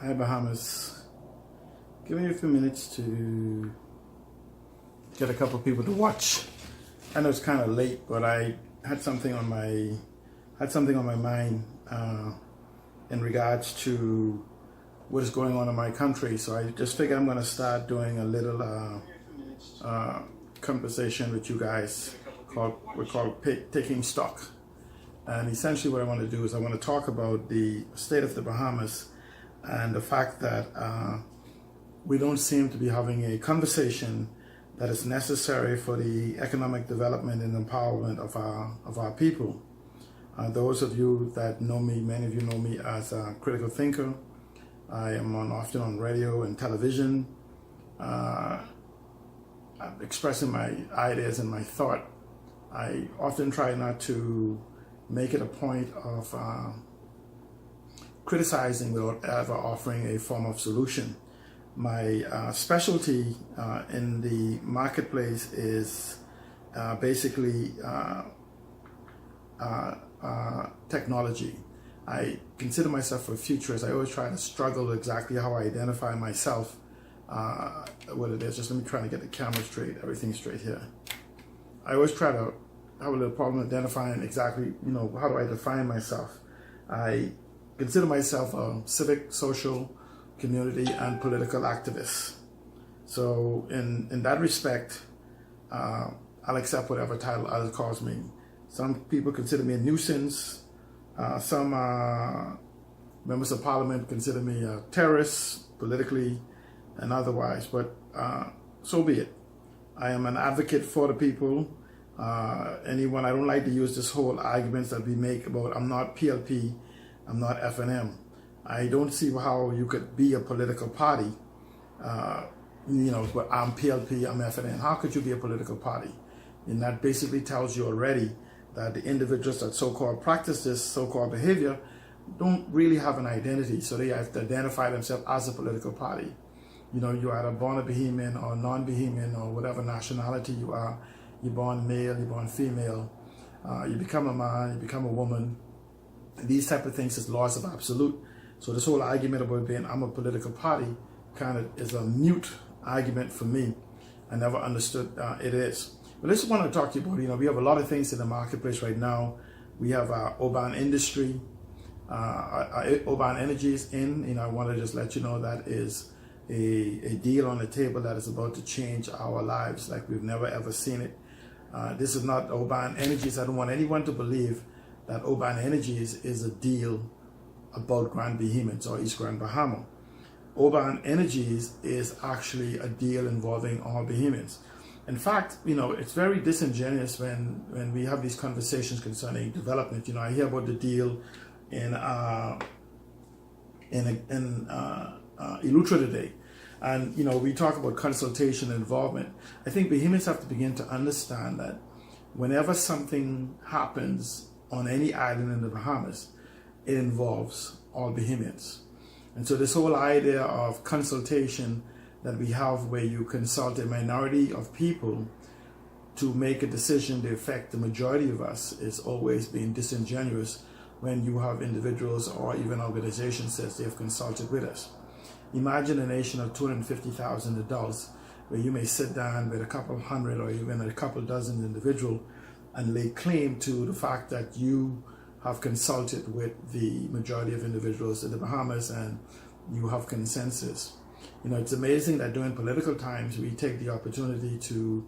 Hi Bahamas. Give me a few minutes to get a couple people to watch. I know it's kind of late, but I had something on my mind in regards to what is going on in my country. So I just figured I'm going to start doing a little conversation with you guys called Taking Stock. And essentially what I want to do is I want to talk about the state of the Bahamas and the fact that we don't seem to be having a conversation that is necessary for the economic development and empowerment of our people. Those of you that know me, many of you know me as a critical thinker. I am often on radio and television, expressing my ideas and my thought. I often try not to make it a point of criticizing without ever offering a form of solution. My specialty in the marketplace is basically technology. I consider myself a futurist. I always try to struggle exactly how I identify myself, what it is. Just let me try to get the camera straight, everything straight here. I always try to have a little problem identifying exactly, how do I define myself. I consider myself a civic, social, community, and political activist. So in that respect, I'll accept whatever title others calls me. Some people consider me a nuisance. Some members of parliament consider me a terrorist, politically and otherwise, but so be it. I am an advocate for the people. I don't like to use this whole arguments that we make about I'm not PLP, I'm not FNM. I don't see how you could be a political party, but I'm PLP, I'm FNM. How could you be a political party? And that basically tells you already that the individuals that so-called practice this so-called behavior don't really have an identity, so they have to identify themselves as a political party. You're either born a Bahamian or non-Bahamian or whatever nationality you are. You're born male, you're born female, you become a man, you become a woman. These type of things is laws of absolute. So this whole argument about being I'm a political party kind of is a mute argument for me. I never understood it is. But I just want to talk to you about, we have a lot of things in the marketplace right now. We have our Oban industry, Oban Energies in. I want to just let you know that is a deal on the table that is about to change our lives like we've never ever seen it. This is not Oban Energies. I don't want anyone to believe that Oban Energies is a deal about Grand Bahamians or East Grand Bahama. Oban Energies is actually a deal involving all Bahamians. In fact, it's very disingenuous when we have these conversations concerning development. I hear about the deal in Elutra today. And, we talk about consultation and involvement. I think Bahamians have to begin to understand that whenever something happens on any island in the Bahamas, it involves all Bahamians. And so this whole idea of consultation that we have where you consult a minority of people to make a decision to affect the majority of us is always being disingenuous when you have individuals or even organizations says they have consulted with us. Imagine a nation of 250,000 adults where you may sit down with a couple hundred or even a couple dozen individuals and lay claim to the fact that you have consulted with the majority of individuals in the Bahamas and you have consensus. It's amazing that during political times we take the opportunity to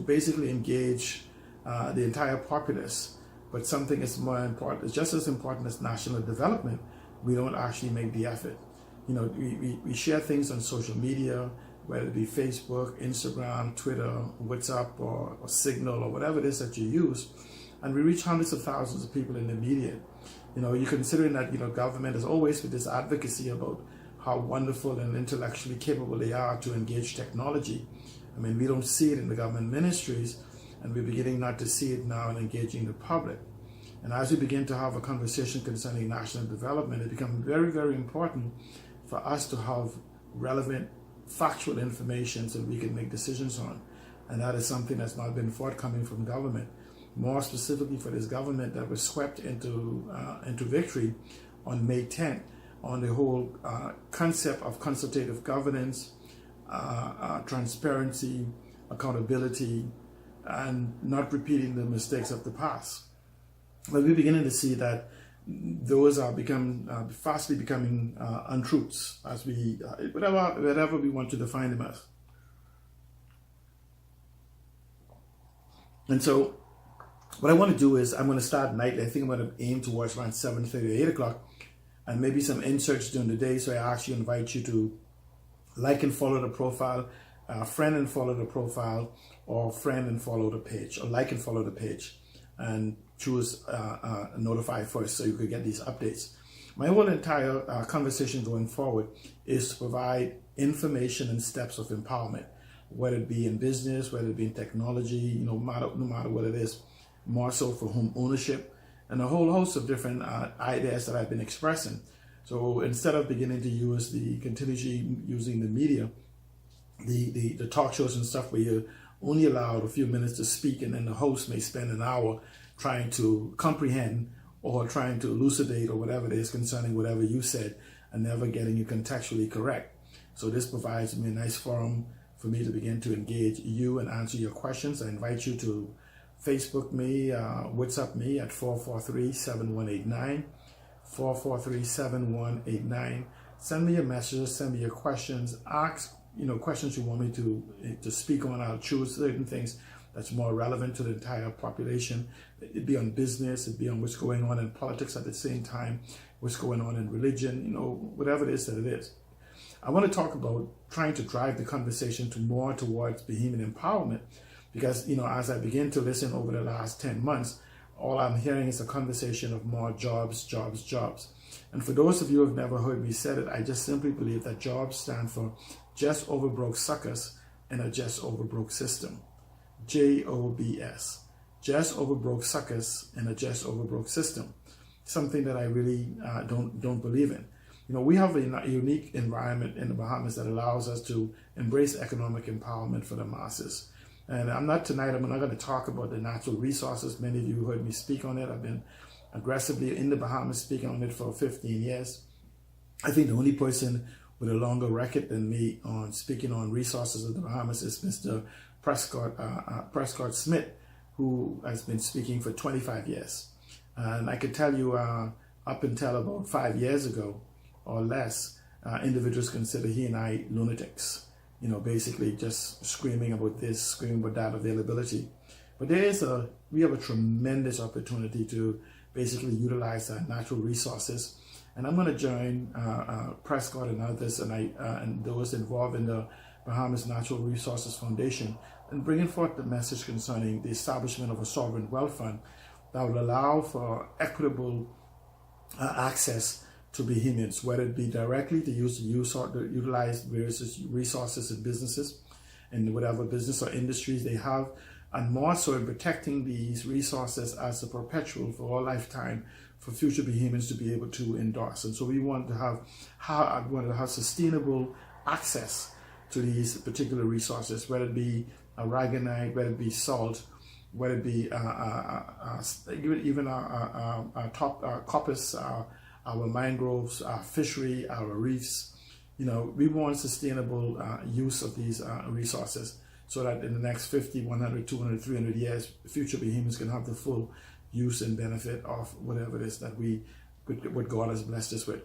basically engage the entire populace, but something is more important, it's just as important as national development, we don't actually make the effort. We share things on social media, whether it be Facebook, Instagram, Twitter, WhatsApp, or Signal, or whatever it is that you use, and we reach hundreds of thousands of people in the immediate. You're considering that, government is always with this advocacy about how wonderful and intellectually capable they are to engage technology. We don't see it in the government ministries, and we're beginning not to see it now in engaging the public. And as we begin to have a conversation concerning national development, it becomes very, very important for us to have relevant, factual information so we can make decisions on. And that is something that's not been forthcoming from government. More specifically for this government that was swept into victory on May 10th on the whole concept of consultative governance, transparency, accountability, and not repeating the mistakes of the past. But we're beginning to see that those are fastly becoming untruths, as we whatever we want to define them as. And so what I want to do is I'm going to start nightly. I think I'm going to aim towards around 7:30 or 8 o'clock, and maybe some inserts during the day. So I actually invite you to like and follow the profile, friend and follow the profile, or friend and follow the page, or like and follow the page, and choose notify first so you could get these updates. My whole entire conversation going forward is to provide information and steps of empowerment, whether it be in business, whether it be in technology, no matter what it is, more so for home ownership, and a whole host of different ideas that I've been expressing. So instead of beginning to continuously using the media, the talk shows and stuff where you're only allowed a few minutes to speak, and then the host may spend an hour trying to comprehend or trying to elucidate or whatever it is concerning whatever you said, and never getting you contextually correct. So this provides me a nice forum for me to begin to engage you and answer your questions. I invite you to Facebook me, WhatsApp me at 443-7189, 443-7189. Send me your messages, send me your questions, ask questions you want me to speak on. I'll choose certain things that's more relevant to the entire population. It'd be on business, it'd be on what's going on in politics at the same time, what's going on in religion, whatever it is that it is. I want to talk about trying to drive the conversation towards Bahamian empowerment, because, as I begin to listen over the last 10 months, all I'm hearing is a conversation of more jobs, jobs, jobs. And for those of you who have never heard me say it, I just simply believe that jobs stand for just over broke suckers in a just over broke system. JOBS. Just over broke suckers in a just over broke system. Something that I really don't believe in. We have a unique environment in the Bahamas that allows us to embrace economic empowerment for the masses. And I'm not going to talk about the natural resources. Many of you heard me speak on it. I've been aggressively in the Bahamas speaking on it for 15 years. I think the only person with a longer record than me on speaking on resources of the Bahamas is Mr. Prescott Smith, who has been speaking for 25 years. And I could tell you up until about 5 years ago or less, individuals consider he and I lunatics. Basically just screaming about this, screaming about that availability. But we have a tremendous opportunity to basically utilize our natural resources. And I'm going to join Prescott and others and those involved in the Bahamas Natural Resources Foundation and bringing forth the message concerning the establishment of a sovereign wealth fund that will allow for equitable access to Bahamians, whether it be directly to utilize various resources and businesses in whatever business or industries they have, and more so in protecting these resources as a perpetual for all lifetime for future Bahamians to be able to endorse. And so we want to have sustainable access to these particular resources, whether it be aragonite, whether it be salt, whether it be even our coppice, our mangroves, our fishery, our reefs. We want sustainable use of these resources so that in the next 50, 100, 200, 300 years, future Bahamians can have the full use and benefit of whatever it is that what God has blessed us with.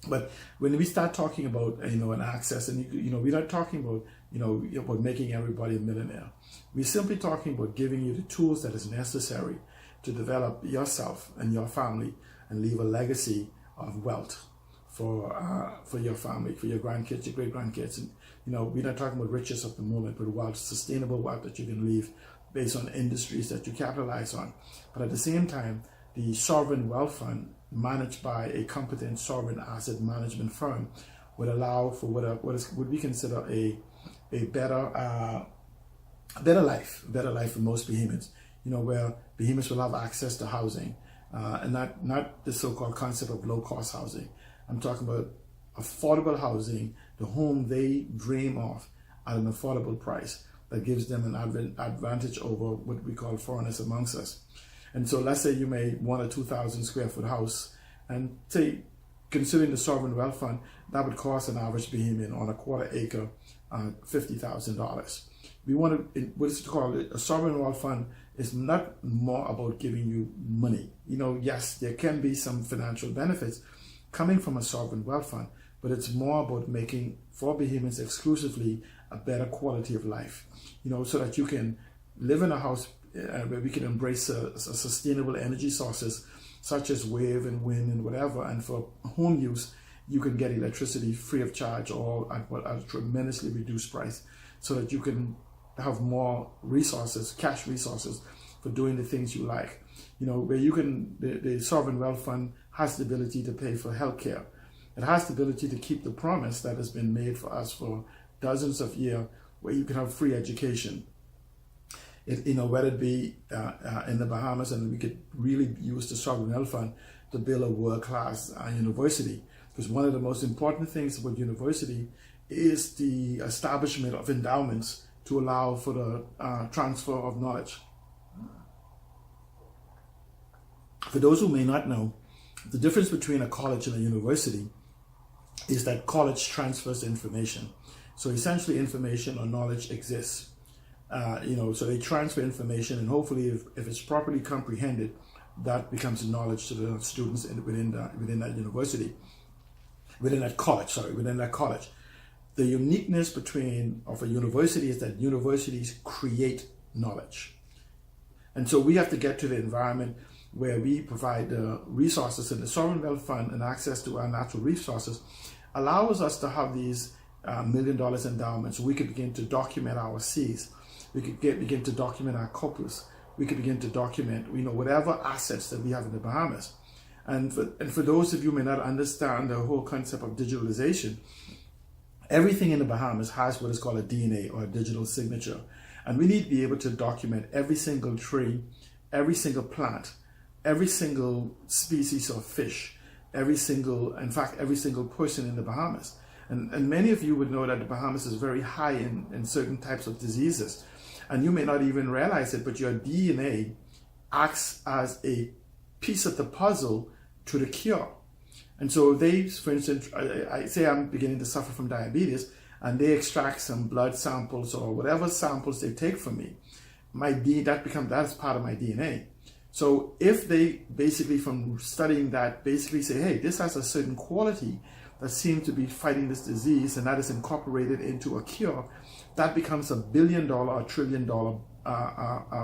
But when we start talking about, an access, and, we're not talking about, about making everybody a millionaire. We're simply talking about giving you the tools that is necessary to develop yourself and your family and leave a legacy of wealth for your family, for your grandkids, your great-grandkids. And, we're not talking about riches of the moment, but wealth, sustainable wealth that you can leave based on industries that you capitalize on. But at the same time, the Sovereign Wealth Fund, managed by a competent sovereign asset management firm, would allow for what we consider a better life for most Bahamians, where Bahamians will have access to housing, and not the so-called concept of low-cost housing. I'm talking about affordable housing, the home they dream of at an affordable price that gives them an advantage over what we call foreigners amongst us. And so let's say you may want a 2,000 square foot house, and say considering the sovereign wealth fund, that would cost an average Bahamian on a quarter acre $50,000. We want to, what is it called? A sovereign wealth fund is not more about giving you money. Yes, there can be some financial benefits coming from a sovereign wealth fund, but it's more about making, for Bahamians exclusively, a better quality of life. So that you can live in a house where we can embrace a sustainable energy sources such as wave and wind and whatever, and for home use, you can get electricity free of charge or at a tremendously reduced price, so that you can have more resources, cash resources, for doing the things you like. Where you can, the sovereign wealth fund has the ability to pay for healthcare. It has the ability to keep the promise that has been made for us for dozens of years, where you can have free education. Whether it be in the Bahamas, and we could really use the sovereign wealth fund to build a world-class university. Because one of the most important things about university is the establishment of endowments to allow for the transfer of knowledge. For those who may not know, the difference between a college and a university is that college transfers information. So essentially information or knowledge exists. So they transfer information, and hopefully if it's properly comprehended, that becomes knowledge to the students within that university, within that college. The uniqueness of a university is that universities create knowledge. And so we have to get to the environment where we provide the resources, and the sovereign wealth fund and access to our natural resources allows us to have these $1 million endowments. We could begin to document our seas. We could begin to document our corpus. We could begin to document, whatever assets that we have in the Bahamas. And for those of you who may not understand the whole concept of digitalization, everything in the Bahamas has what is called a DNA, or a digital signature. And we need to be able to document every single tree, every single plant, every single species of fish, every single person in the Bahamas. And many of you would know that the Bahamas is very high in certain types of diseases. And you may not even realize it, but your DNA acts as a piece of the puzzle to the cure. And so they, for instance, I say I'm beginning to suffer from diabetes, and they extract some blood samples or whatever samples they take from me. That's part of my DNA. So if they basically, from studying that, basically say, hey, this has a certain quality that seems to be fighting this disease, and that is incorporated into a cure, that becomes $1 billion or $1 trillion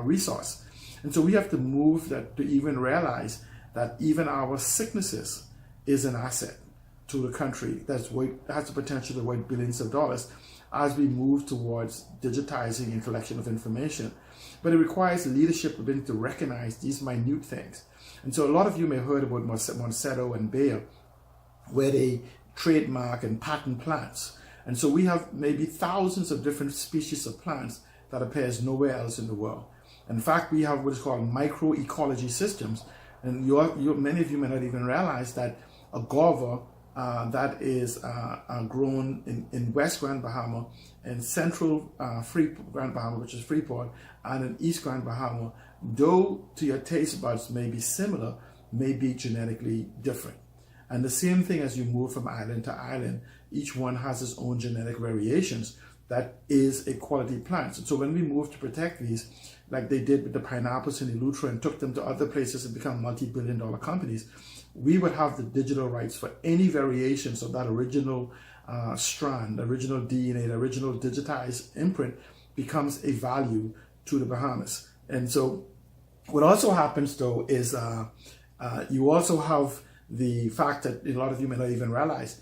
resource. And so we have to move that to even realize that even our sicknesses is an asset to the country that has the potential to worth billions of dollars as we move towards digitizing and collection of information. But it requires leadership ability to recognize these minute things. And so a lot of you may have heard about Monsanto and Bayer, where they trademark and patent plants. And so we have maybe thousands of different species of plants that appears nowhere else in the world. In fact, we have what is called microecology systems. And many of you may not even realize that a guava that is grown in West Grand Bahama, and Central Grand Bahama, which is Freeport, and in East Grand Bahama, though to your taste buds may be similar, may be genetically different. And the same thing as you move from island to island, each one has its own genetic variations. That is a quality plant. So when we move to protect these, like they did with the pineapples in Eleuthera and took them to other places and become multi-billion-dollar companies, we would have the digital rights for any variations of that original strand, original DNA, the original digitized imprint becomes a value to the Bahamas. And so what also happens though is you also have the fact that a lot of you may not even realize,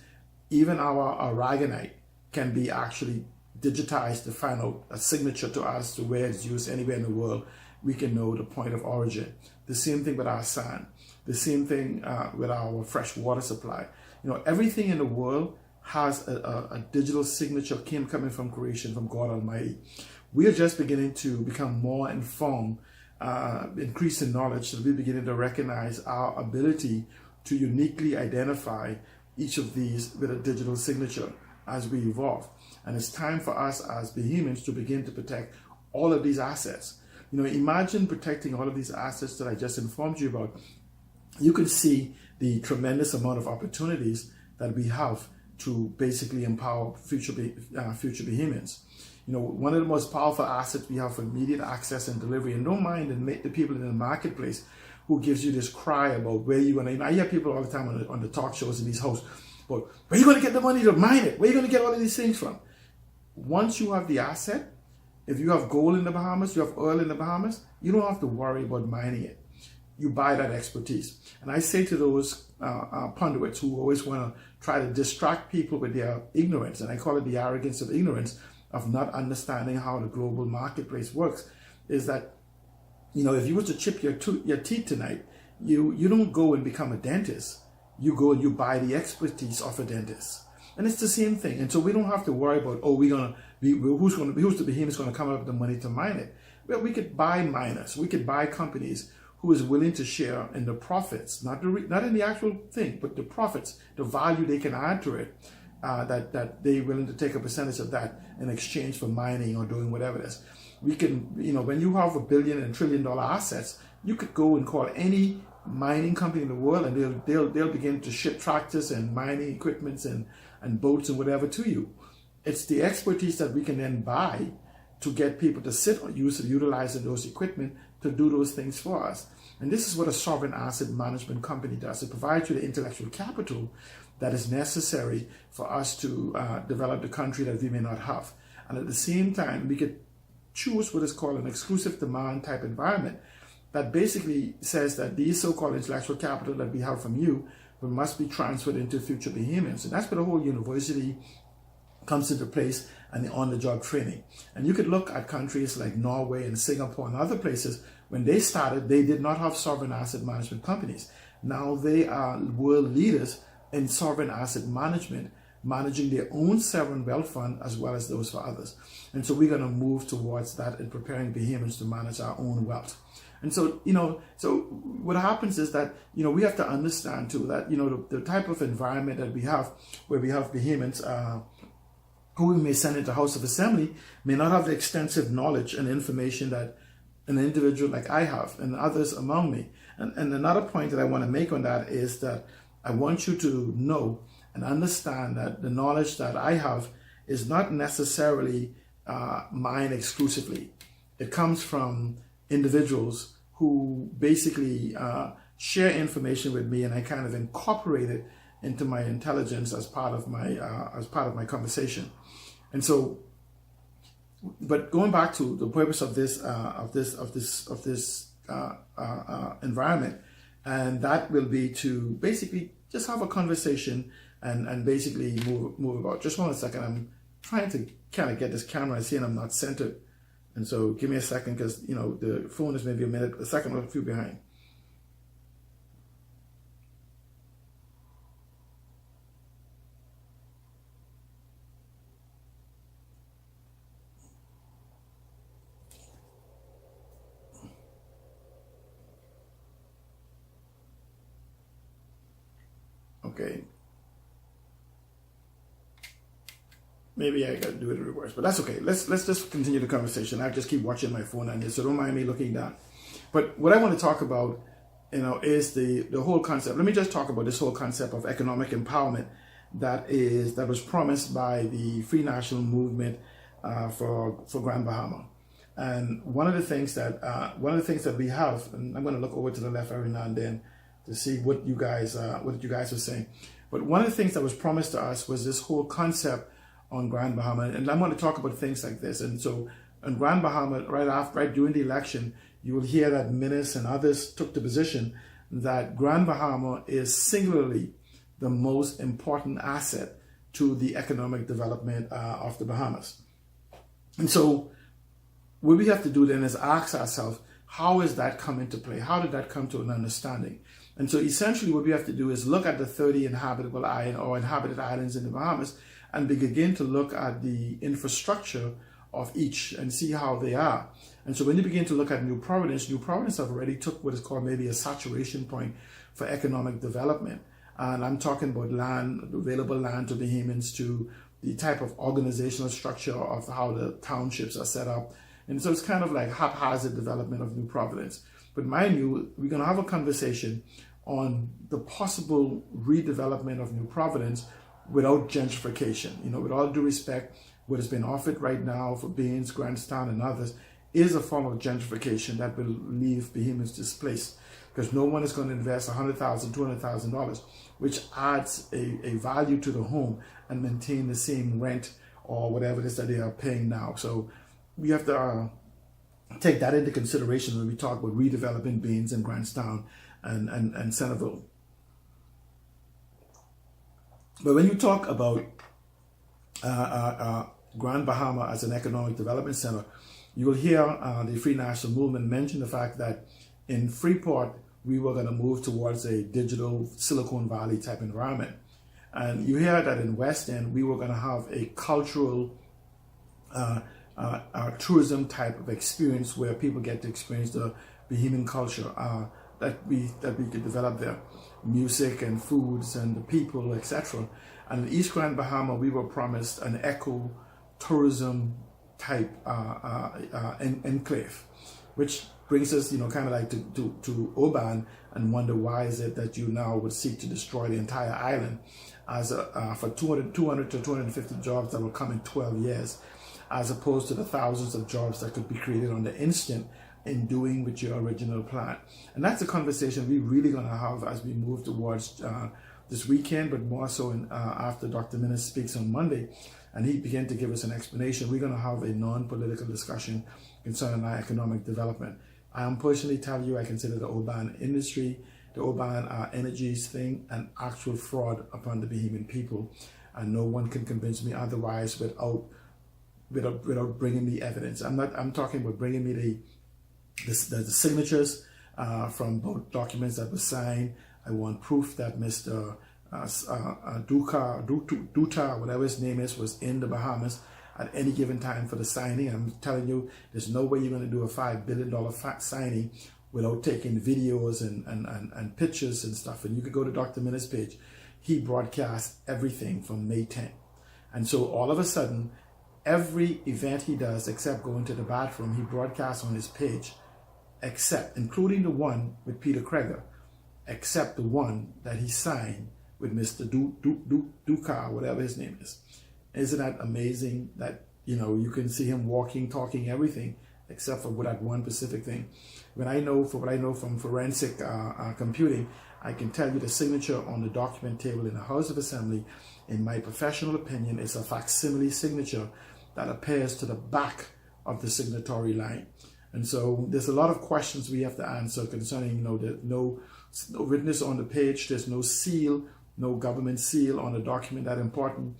even our aragonite can be actually digitized to find out a signature to us to where it's used anywhere in the world. We can know the point of origin. The same thing with our sand. The same thing with our fresh water supply. Everything in the world has a digital signature coming from creation, from God Almighty. We are just beginning to become more informed, increase in knowledge, so we're beginning to recognize our ability to uniquely identify each of these with a digital signature as we evolve. And it's time for us as Bahamians to begin to protect all of these assets. Imagine protecting all of these assets that I just informed you about, you can see the tremendous amount of opportunities that we have to basically empower future Bahamians. You know, one of the most powerful assets we have for immediate access and delivery, and don't mind the people in the marketplace who gives you this cry about where you're going to, I hear people all the time on the talk shows in these hosts, but where are you going to get the money to mine it? Where are you going to get all of these things from? Once you have the asset, if you have gold in the Bahamas, you have oil in the Bahamas, you don't have to worry about mining it. You buy that expertise. And I say to those pundits who always want to try to distract people with their ignorance, and I call it the arrogance of ignorance, of not understanding how the global marketplace works, is that, you know, if you were to chip your teeth tonight, you don't go and become a dentist. You go and you buy the expertise of a dentist. And it's the same thing. And so we don't have to worry about, oh, who's the behemoth going to come up with the money to mine it? Well, we could buy miners. We could buy companies who is willing to share in the profits, not in the actual thing, but the profits, the value they can add to it, that they're willing to take a percentage of that in exchange for mining or doing whatever it is. We can, you know, when you have $1 billion and $1 trillion assets, you could go and call any mining company in the world, and they'll begin to ship tractors and mining equipments and boats and whatever to you. It's the expertise that we can then buy to get people to sit or utilize those equipment to do those things for us. And this is what a sovereign asset management company does. It provides you the intellectual capital that is necessary for us to develop the country that we may not have. And at the same time, we could choose what is called an exclusive demand type environment that basically says that these so-called intellectual capital that we have from you must be transferred into future Bahamians. And that's where the whole university comes into place, and the on-the-job training. And you could look at countries like Norway and Singapore and other places. When they started, they did not have sovereign asset management companies. Now they are world leaders in sovereign asset management, managing their own sovereign wealth fund as well as those for others. And so we're going to move towards that in preparing Bahamians to manage our own wealth. And so, you know, so what happens is that, you know, we have to understand too that, you know, the type of environment that we have, where we have Bahamians who we may send into House of Assembly, may not have the extensive knowledge and information that an individual like I have and others among me. And another point that I want to make on that is that I want you to know and understand that the knowledge that I have is not necessarily mine exclusively. It comes from individuals who basically share information with me, and I kind of incorporate it into my intelligence as part of my conversation. And so, but going back to the purpose of this environment, and that will be to basically just have a conversation and basically move about. Just 1 second, I'm trying to kind of get this camera. I see and I'm not centered, and so give me a second, because you know the phone is maybe a second or two behind. Okay. Maybe I gotta do it in reverse, but that's okay. Let's just continue the conversation. I just keep watching my phone on this, so don't mind me looking down. But what I want to talk about, you know, is the whole concept. Let me just talk about this whole concept of economic empowerment that was promised by the Free National Movement for Grand Bahama. And one of the things that we have, and I'm going to look over to the left every now and then to see what you guys are saying. But one of the things that was promised to us was this whole concept on Grand Bahama, and I'm going to talk about things like this. And so, on Grand Bahama, right during the election, you will hear that Minnis and others took the position that Grand Bahama is singularly the most important asset to the economic development of the Bahamas. And so, what we have to do then is ask ourselves, how is that come into play? How did that come to an understanding? And so essentially what we have to do is look at the 30 inhabited islands in the Bahamas and begin to look at the infrastructure of each and see how they are. And so when you begin to look at New Providence have already took what is called maybe a saturation point for economic development. And I'm talking about land, available land to Bahamians, to the type of organizational structure of how the townships are set up. And so it's kind of like haphazard development of New Providence. But mind you, we're going to have a conversation on the possible redevelopment of New Providence without gentrification. With all due respect, what has been offered right now for Baines, Grantstown, and others is a form of gentrification that will leave behemoths displaced, because no one is going to invest $100,000, $200,000, which adds a value to the home and maintain the same rent or whatever it is that they are paying now. So we have to take that into consideration when we talk about redeveloping Baines and Grantstown and Centerville. But when you talk about Grand Bahama as an economic development center, you will hear the Free National Movement mention the fact that in Freeport, we were going to move towards a digital Silicon Valley type environment. And you hear that in West End, we were going to have a cultural tourism type of experience where people get to experience the Bahamian culture that we could develop there, music and foods and the people, etc. And in East Grand Bahama, we were promised an eco tourism type enclave, which brings us, kind of like to Oban, and wonder why is it that you now would seek to destroy the entire island as for 200 to 250 jobs that will come in 12 years, as opposed to the thousands of jobs that could be created on the instant in doing with your original plan. And that's a conversation we're really going to have as we move towards this weekend, but more so after Dr. Minnis speaks on Monday, and he began to give us an explanation. We're going to have a non-political discussion concerning our economic development. I am personally telling you, I consider the Oban industry, the Oban energies thing, an actual fraud upon the Bahamian people, and no one can convince me otherwise without bringing me evidence. I'm talking about bringing me the signatures from both documents that were signed. I want proof that Mr. Duta, whatever his name is, was in the Bahamas at any given time for the signing. I'm telling you, there's no way you're going to do a $5 billion signing without taking videos and pictures and stuff. And you could go to Dr. Minnis' page. He broadcasts everything from May 10th. And so all of a sudden, every event he does, except going to the bathroom, he broadcasts on his page, including the one with Peter Kreger, except the one that he signed with Mr. Duka, whatever his name is. Isn't that amazing that, you can see him walking, talking, everything, except for that one specific thing. What I know from forensic computing, I can tell you the signature on the document table in the House of Assembly, in my professional opinion, is a facsimile signature that appears to the back of the signatory line. And so there's a lot of questions we have to answer concerning, there's no witness on the page, there's no seal, no government seal on the document that important.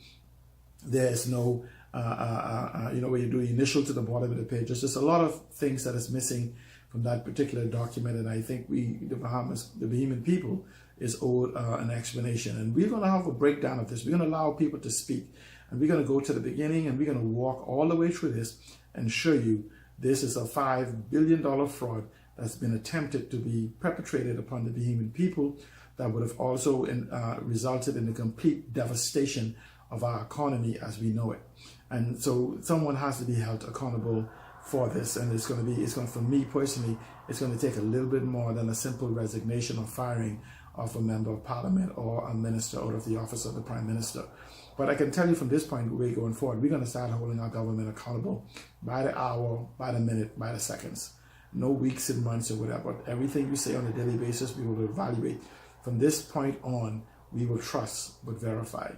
There's no, where you do initial to the bottom of the page. There's just a lot of things that is missing from that particular document. And I think the Bahamian people, is owed an explanation. And we're going to have a breakdown of this. We're going to allow people to speak. And we're going to go to the beginning, and we're going to walk all the way through this and show you this is a $5 billion fraud that's been attempted to be perpetrated upon the Bahamian people that would have also resulted in the complete devastation of our economy as we know it. And so someone has to be held accountable for this. And for me personally, it's going to take a little bit more than a simple resignation or firing of a member of parliament or a minister out of the office of the prime minister. But I can tell you from this point way going forward, we're going to start holding our government accountable by the hour, by the minute, by the seconds. No weeks and months or whatever. But everything we say on a daily basis, we will evaluate. From this point on, we will trust but verify.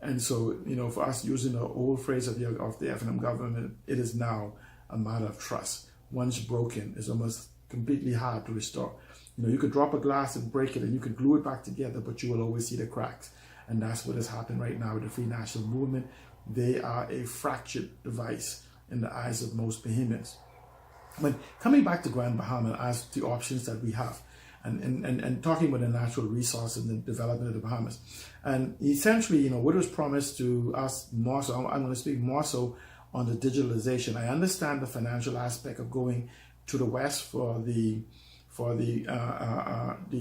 And so, for us using the old phrase of the FNM government, it is now a matter of trust. Once broken, it's almost completely hard to restore. You could drop a glass and break it and you could glue it back together, but you will always see the cracks. And that's what has happened right now with the Free National Movement. They are a fractured device in the eyes of most Bahamians. But coming back to Grand Bahama as the options that we have, and talking about the natural resources and the development of the Bahamas. And essentially, what was promised to us more so, I'm going to speak more so on the digitalization. I understand the financial aspect of going to the West for the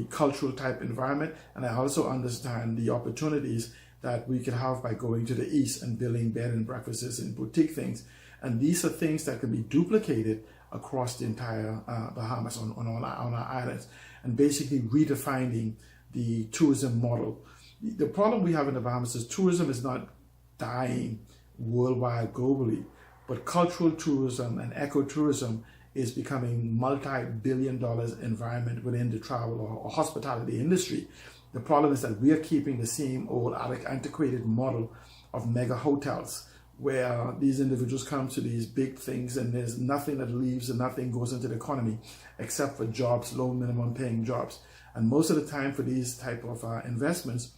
cultural type environment, and I also understand the opportunities that we can have by going to the East and building bed and breakfasts and boutique things. And these are things that can be duplicated across the entire Bahamas on our islands. and basically redefining the tourism model. The problem we have in the Bahamas is tourism is not dying worldwide globally, but cultural tourism and ecotourism is becoming multi-billion-dollar environment within the travel or hospitality industry. The problem is that we are keeping the same old antiquated model of mega hotels, where these individuals come to these big things and there's nothing that leaves and nothing goes into the economy except for jobs, low minimum paying jobs. And most of the time for these type of investments,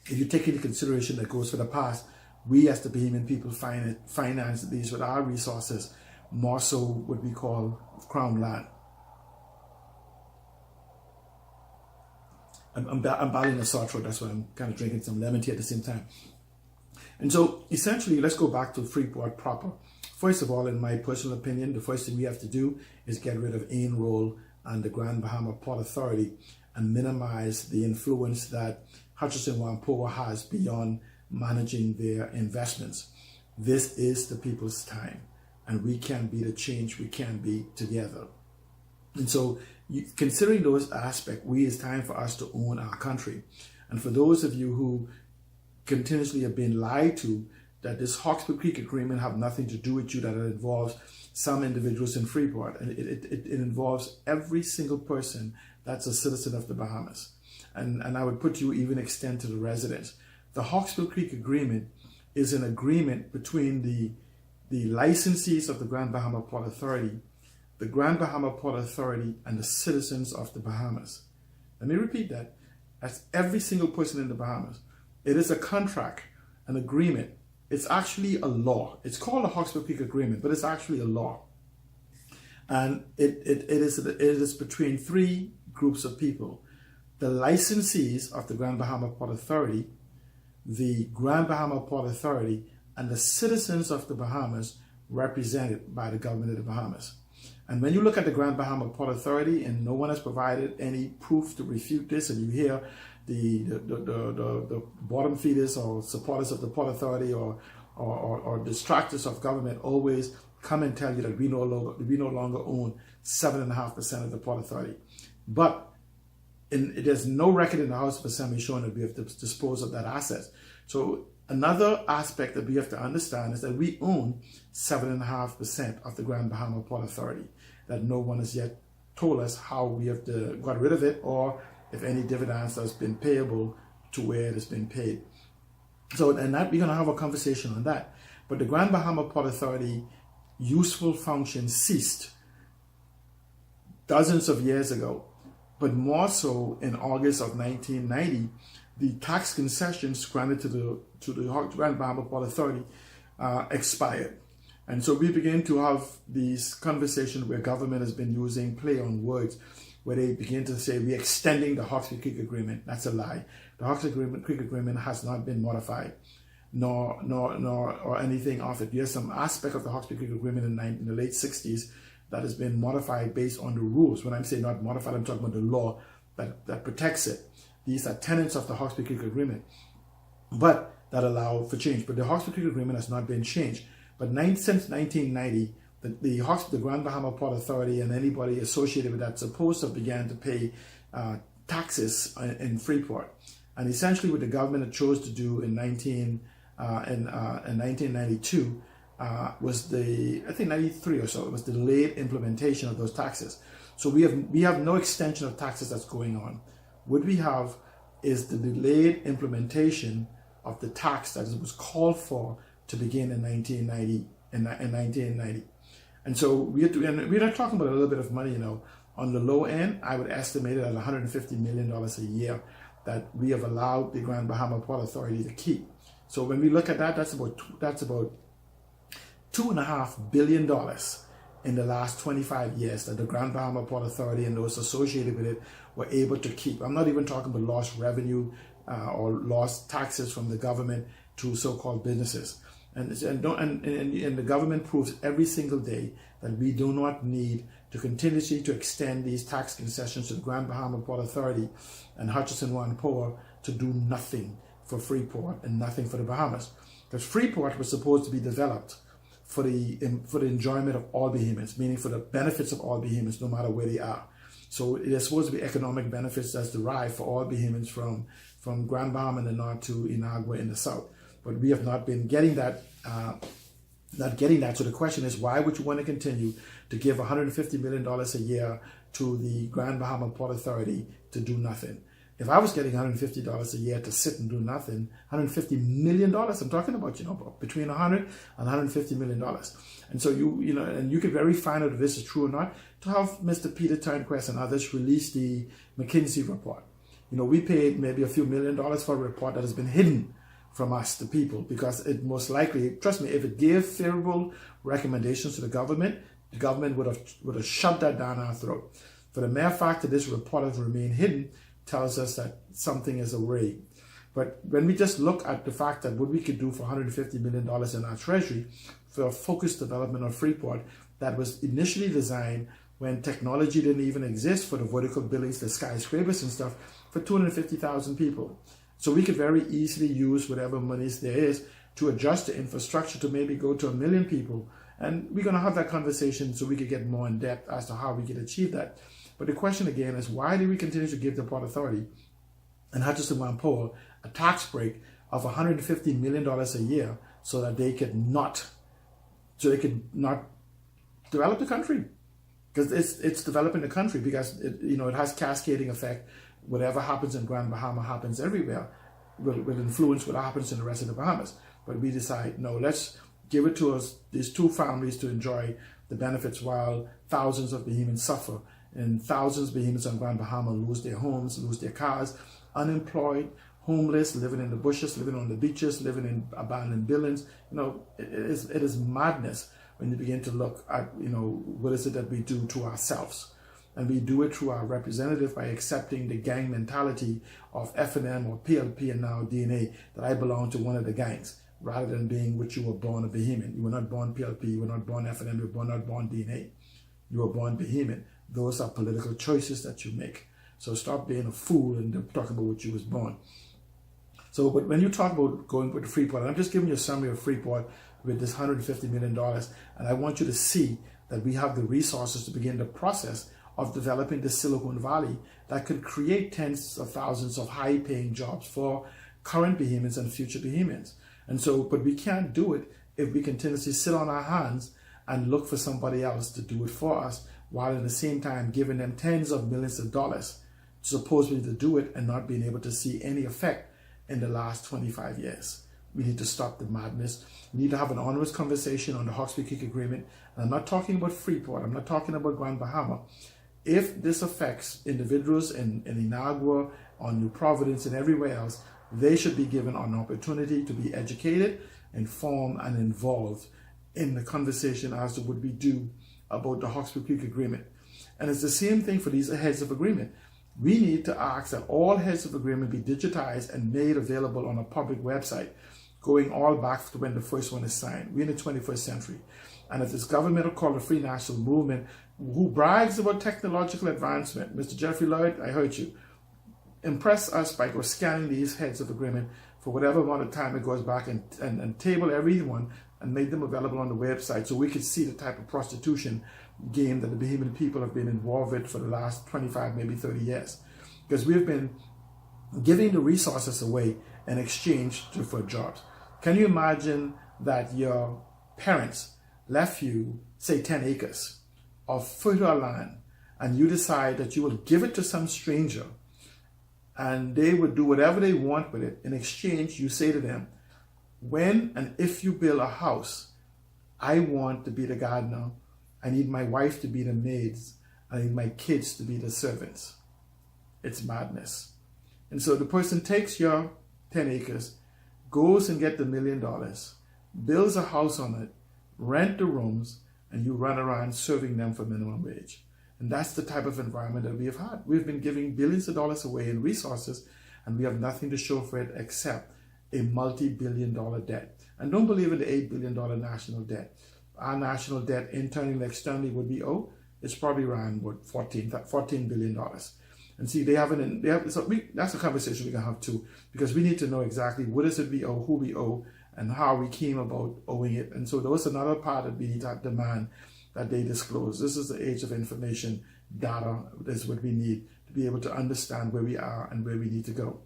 if you take into consideration that goes for the past, we as the Bahamian people finance these with our resources, more so what we call crown land. I'm battling a sore throat, that's why I'm kind of drinking some lemon tea at the same time. And so essentially, let's go back to Freeport proper. First of all, in my personal opinion, the first thing we have to do is get rid of Enroll and the Grand Bahama Port Authority and minimize the influence that Hutchison Whampoa has beyond managing their investments. This is the people's time, and we can be the change we can be together. And so considering those aspects, it's time for us to own our country. And for those of you who continuously have been lied to, that this Hawkesbury Creek Agreement have nothing to do with you, that it involves some individuals in Freeport, and it involves every single person that's a citizen of the Bahamas. And I would put you even extend to the residents. The Hawkesbury Creek Agreement is an agreement between the licensees of the Grand Bahama Port Authority, the Grand Bahama Port Authority, and the citizens of the Bahamas. Let me repeat that. That's every single person in the Bahamas. It is a contract, an agreement. It's actually a law. It's called the Hawkesbury Creek Agreement, but it's actually a law. And it is between three groups of people: the licensees of the Grand Bahama Port Authority, the Grand Bahama Port Authority, and the citizens of the Bahamas represented by the government of the Bahamas. And when you look at the Grand Bahama Port Authority, and no one has provided any proof to refute this, and you hear the bottom feeders or supporters of the Port Authority or distractors of government always come and tell you that we no longer own 7.5% of the Port Authority. But there's no record in the House of Assembly showing that we have to dispose of that asset. So another aspect that we have to understand is that we own 7.5% of the Grand Bahama Port Authority, that no one has yet told us how we have got rid of it, or if any dividends has been payable to where it has been paid. So, and that we're going to have a conversation on that. But the Grand Bahama Port Authority useful function ceased dozens of years ago, but more so in August of 1990, the tax concessions granted to the Grand Bahama Port Authority expired. And so we begin to have these conversations where government has been using play on words, where they begin to say we're extending the Hawkesbury Creek Agreement. That's a lie. The Hawkesbury Creek Agreement has not been modified, nor anything of it. There's some aspect of the Hawkesbury Creek Agreement in the late 60s that has been modified based on the rules. When I'm saying not modified, I'm talking about the law that protects it. These are tenets of the Hawkesbury Creek Agreement, but that allow for change. But the Hawkesbury Creek Agreement has not been changed. But since 1990, the Grand Bahama Port Authority and anybody associated with that supposed to have began to pay taxes in Freeport. And essentially what the government chose to do in 1992 was I think 93 or so, it was the delayed implementation of those taxes. So we have no extension of taxes that's going on. What we have is the delayed implementation of the tax that was called for to begin in 1990. And so we're not talking about a little bit of money, On the low end, I would estimate it at $150 million a year that we have allowed the Grand Bahama Port Authority to keep. So when we look at that, that's about $2.5 billion in the last 25 years that the Grand Bahama Port Authority and those associated with it were able to keep. I'm not even talking about lost revenue or lost taxes from the government to so-called businesses. And the government proves every single day that we do not need to continuously to extend these tax concessions to the Grand Bahama Port Authority and Hutchison Whampoa to do nothing for Freeport and nothing for the Bahamas. Because Freeport was supposed to be developed for the enjoyment of all Bahamians, meaning for the benefits of all Bahamians, no matter where they are. So there's supposed to be economic benefits that's derived for all Bahamians from Grand Bahama in the north to Inagua in the south. But we have not been getting that. So the question is, why would you want to continue to give $150 million a year to the Grand Bahama Port Authority to do nothing? If I was getting $150 a year to sit and do nothing, $150 million, I'm talking about, between $100 and $150 million. And so and you could very find out if this is true or not, to have Mr. Peter Turnquest and others release the McKinsey report. We paid maybe a few $1 million for a report that has been hidden from us, the people, because it most likely, trust me, if it gave favorable recommendations to the government would have shoved that down our throat. For the mere fact that this report has remained hidden tells us that something is awry. But when we just look at the fact that what we could do for $150 million in our treasury for a focused development of Freeport that was initially designed when technology didn't even exist for the vertical buildings, the skyscrapers and stuff, for 250,000 people. So we could very easily use whatever monies there is to adjust the infrastructure to maybe go to 1 million people. And we're going to have that conversation so we could get more in depth as to how we could achieve that. But the question again is, why do we continue to give the Port Authority and Hutchison Whampoa a tax break of $150 million a year so that they could not develop the country? Because it's developing the country, because it has cascading effect. Whatever happens in Grand Bahama happens everywhere, will influence what happens in the rest of the Bahamas. But we decide, no, let's give it to these two families to enjoy the benefits while thousands of Bahamians suffer. And thousands of Bahamians on Grand Bahama lose their homes, lose their cars, unemployed, homeless, living in the bushes, living on the beaches, living in abandoned buildings. It is madness when you begin to look at, what is it that we do to ourselves. And we do it through our representative by accepting the gang mentality of FNM or PLP and now DNA, that I belong to one of the gangs, rather than being what you were born a Bahamian. You were not born PLP, you were not born FNM, you were not born DNA. You were born Bahamian. Those are political choices that you make. So stop being a fool and talk about what you was born. So, but when you talk about going with the Freeport, I'm just giving you a summary of Freeport with this $150 million, and I want you to see that we have the resources to begin the process of developing the Silicon Valley that could create tens of thousands of high-paying jobs for current Bahamians and future Bahamians. And so, but we can't do it if we continuously sit on our hands and look for somebody else to do it for us, while at the same time giving them tens of millions of dollars supposedly to do it and not being able to see any effect in the last 25 years. We need to stop the madness. We need to have an honest conversation on the Hawkesbury Creek Agreement. And I'm not talking about Freeport. I'm not talking about Grand Bahama. If this affects individuals in Inagua, on New Providence, and everywhere else, they should be given an opportunity to be educated, informed, and involved in the conversation as to what we do about the Hawkesbury Creek Agreement. And it's the same thing for these heads of agreement. We need to ask that all heads of agreement be digitized and made available on a public website, going all back to when the first one is signed. We're in the 21st century. And if this government called the Free National Movement, who brags about technological advancement, Mr. Jeffrey Lloyd, I heard you, impress us by scanning these heads of agreement for whatever amount of time it goes back and table everyone and make them available on the website so we could see the type of prostitution game that the Bahamian people have been involved with for the last 25, maybe 30 years. Because we've been giving the resources away in exchange for jobs. Can you imagine that your parents left you, say, 10 acres of fertile land, and you decide that you will give it to some stranger and they would do whatever they want with it. In exchange, you say to them, when and if you build a house, I want to be the gardener. I need my wife to be the maids. I need my kids to be the servants. It's madness. And so the person takes your 10 acres, goes and gets the $1 million, builds a house on it, rent the rooms, and you run around serving them for minimum wage. And that's the type of environment that we have had. We've been giving billions of dollars away in resources, and we have nothing to show for it except a multi-billion-dollar debt. And don't believe in the $8 billion national debt. Our national debt, internally and externally, would be it's probably around $14 billion. And see, that's a conversation we're gonna have too, because we need to know exactly what is it we owe, who we owe, and how we came about owing it. And so there was another part that we need to demand that they disclose. This is the age of information. data is what we need to be able to understand where we are and where we need to go.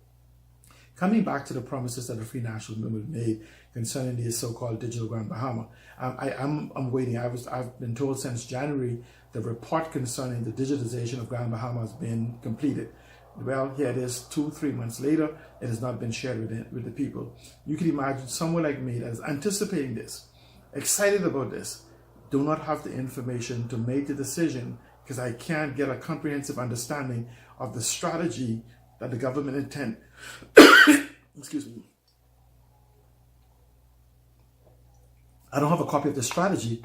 Coming back to the promises that the Free National Movement made concerning the so-called Digital Grand Bahama, I'm waiting. I've been told since January the report concerning the digitization of Grand Bahama has been completed. Well, here it is 2-3 months later. It has not been shared with the people. You can imagine someone like me that is anticipating this, excited about this, do not have the information to make the decision because I can't get a comprehensive understanding of the strategy that the government intend. Excuse me. I don't have a copy of the strategy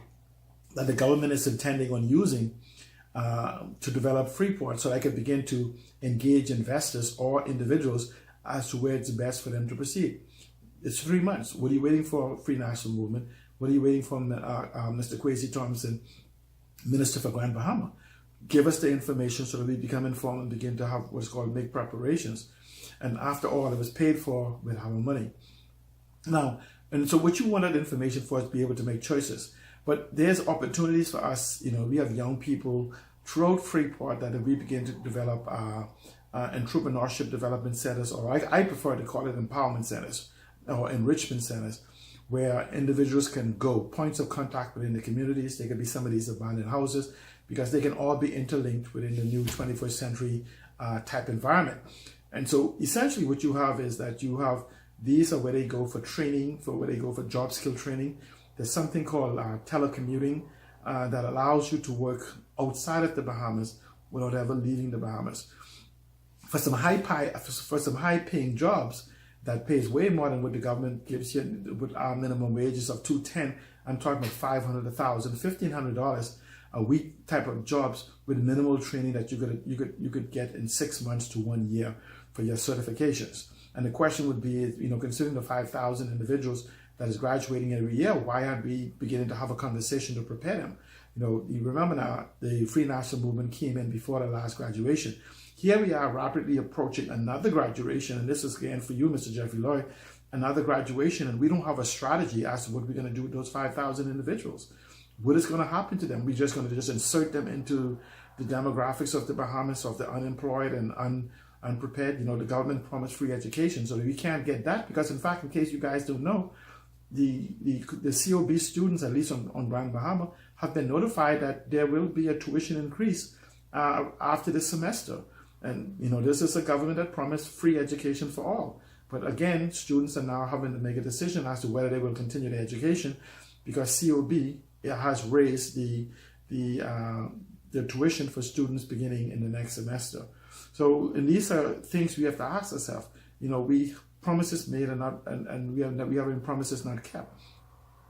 that the government is intending on using to develop Freeport, so I can begin to engage investors or individuals as to where it's best for them to proceed. It's 3 months. What are you waiting for, Free National Movement? What are you waiting for, Mr. Kwesi Thompson, Minister for Grand Bahama? Give us the information so that we become informed and begin to have what's called make preparations. And after all, it was paid for with our money. Now, and so what you want that information for is to be able to make choices. But there's opportunities for us. We have young people throughout Freeport that if we begin to develop entrepreneurship development centers, or I prefer to call it empowerment centers or enrichment centers, where individuals can go, points of contact within the communities. They could be some of these abandoned houses because they can all be interlinked within the new 21st century type environment. And so essentially what you have is that you have, these are where they go for training, where they go for job skill training. There's something called telecommuting that allows you to work outside of the Bahamas without ever leaving the Bahamas. For some high paying jobs that pays way more than what the government gives you with our minimum wages of $210, I'm talking about $500, $1,000, $1,500 a week type of jobs with minimal training that you could get in 6 months to 1 year for your certifications. And the question would be, considering the 5,000 individuals that is graduating every year, why aren't we beginning to have a conversation to prepare them? You remember now, the Free National Movement came in before the last graduation. Here we are rapidly approaching another graduation, and this is again for you, Mr. Jeffrey Lloyd, another graduation, and we don't have a strategy as to what we're going to do with those 5,000 individuals. What is going to happen to them? We're just going to insert them into the demographics of the Bahamas, of the unemployed and unprepared. The government promised free education, so we can't get that because, in fact, in case you guys don't know, the COB students, at least on Grand Bahama, have been notified that there will be a tuition increase after this semester. And, this is a government that promised free education for all. But again, students are now having to make a decision as to whether they will continue their education because COB has raised the tuition for students beginning in the next semester. So, and these are things we have to ask ourselves. We promises made and we have promises not kept.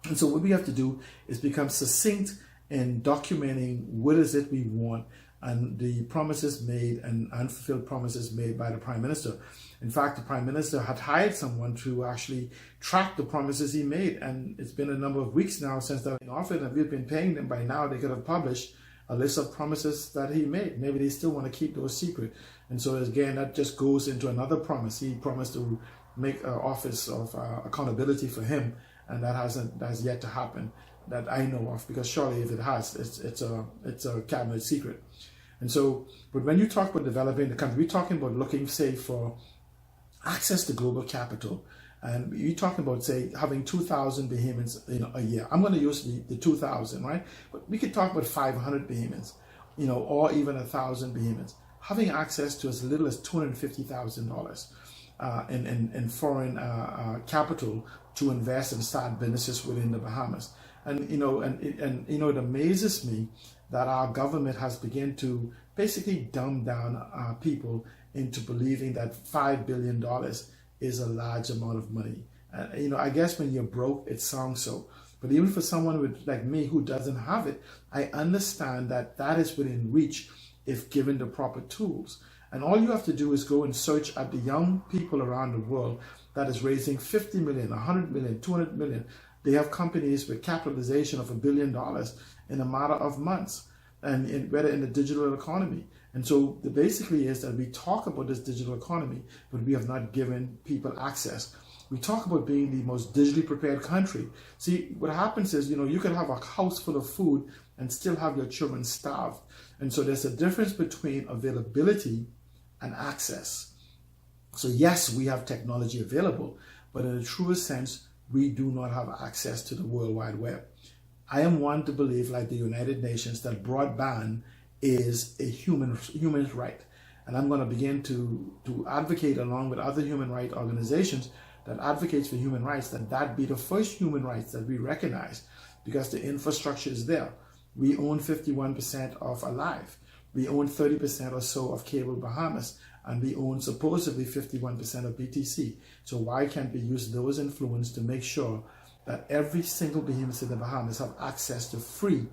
And so what we have to do is become succinct in documenting what is it we want and the promises made and unfulfilled promises made by the Prime Minister. In fact, the Prime Minister had hired someone to actually track the promises he made, and it's been a number of weeks now since they've been offered, and we've been paying them. By now, they could have published a list of promises that he made. Maybe they still want to keep those secret. And so again, that just goes into another promise. He promised to make an office of accountability for him, and that's yet to happen that I know of, because surely if it has, it's a cabinet secret. And so, but when you talk about developing the country, we're talking about looking, say, for access to global capital, and you're talking about, say, having 2,000 Bahamians a year. I'm going to use the 2,000, right? But we could talk about 500 Bahamians, or even 1,000 Bahamians having access to as little as $250,000 in foreign capital to invest and start businesses within the Bahamas. And it amazes me that our government has begun to basically dumb down people into believing that $5 billion is a large amount of money. I guess when you're broke, it sounds so. But even for someone like me who doesn't have it, I understand that is within reach if given the proper tools. And all you have to do is go and search at the young people around the world that is raising 50 million, 100 million, 200 million. They have companies with capitalization of $1 billion in a matter of months, and whether in the digital economy. And so basically is that we talk about this digital economy, but we have not given people access. We talk about being the most digitally prepared country. See, what happens is, you could have a house full of food and still have your children starved. And so there's a difference between availability and access. So yes, we have technology available, but in a truest sense, we do not have access to the World Wide Web. I am one to believe, like the United Nations, that broadband is a human right. And I'm going to begin to advocate, along with other human rights organizations that advocates for human rights, that be the first human rights that we recognize, because the infrastructure is there. We own 51% of Alive. We own 30% or so of Cable Bahamas, and we own supposedly 51% of BTC. So why can't we use those influence to make sure that every single behemoth in the Bahamas have access to free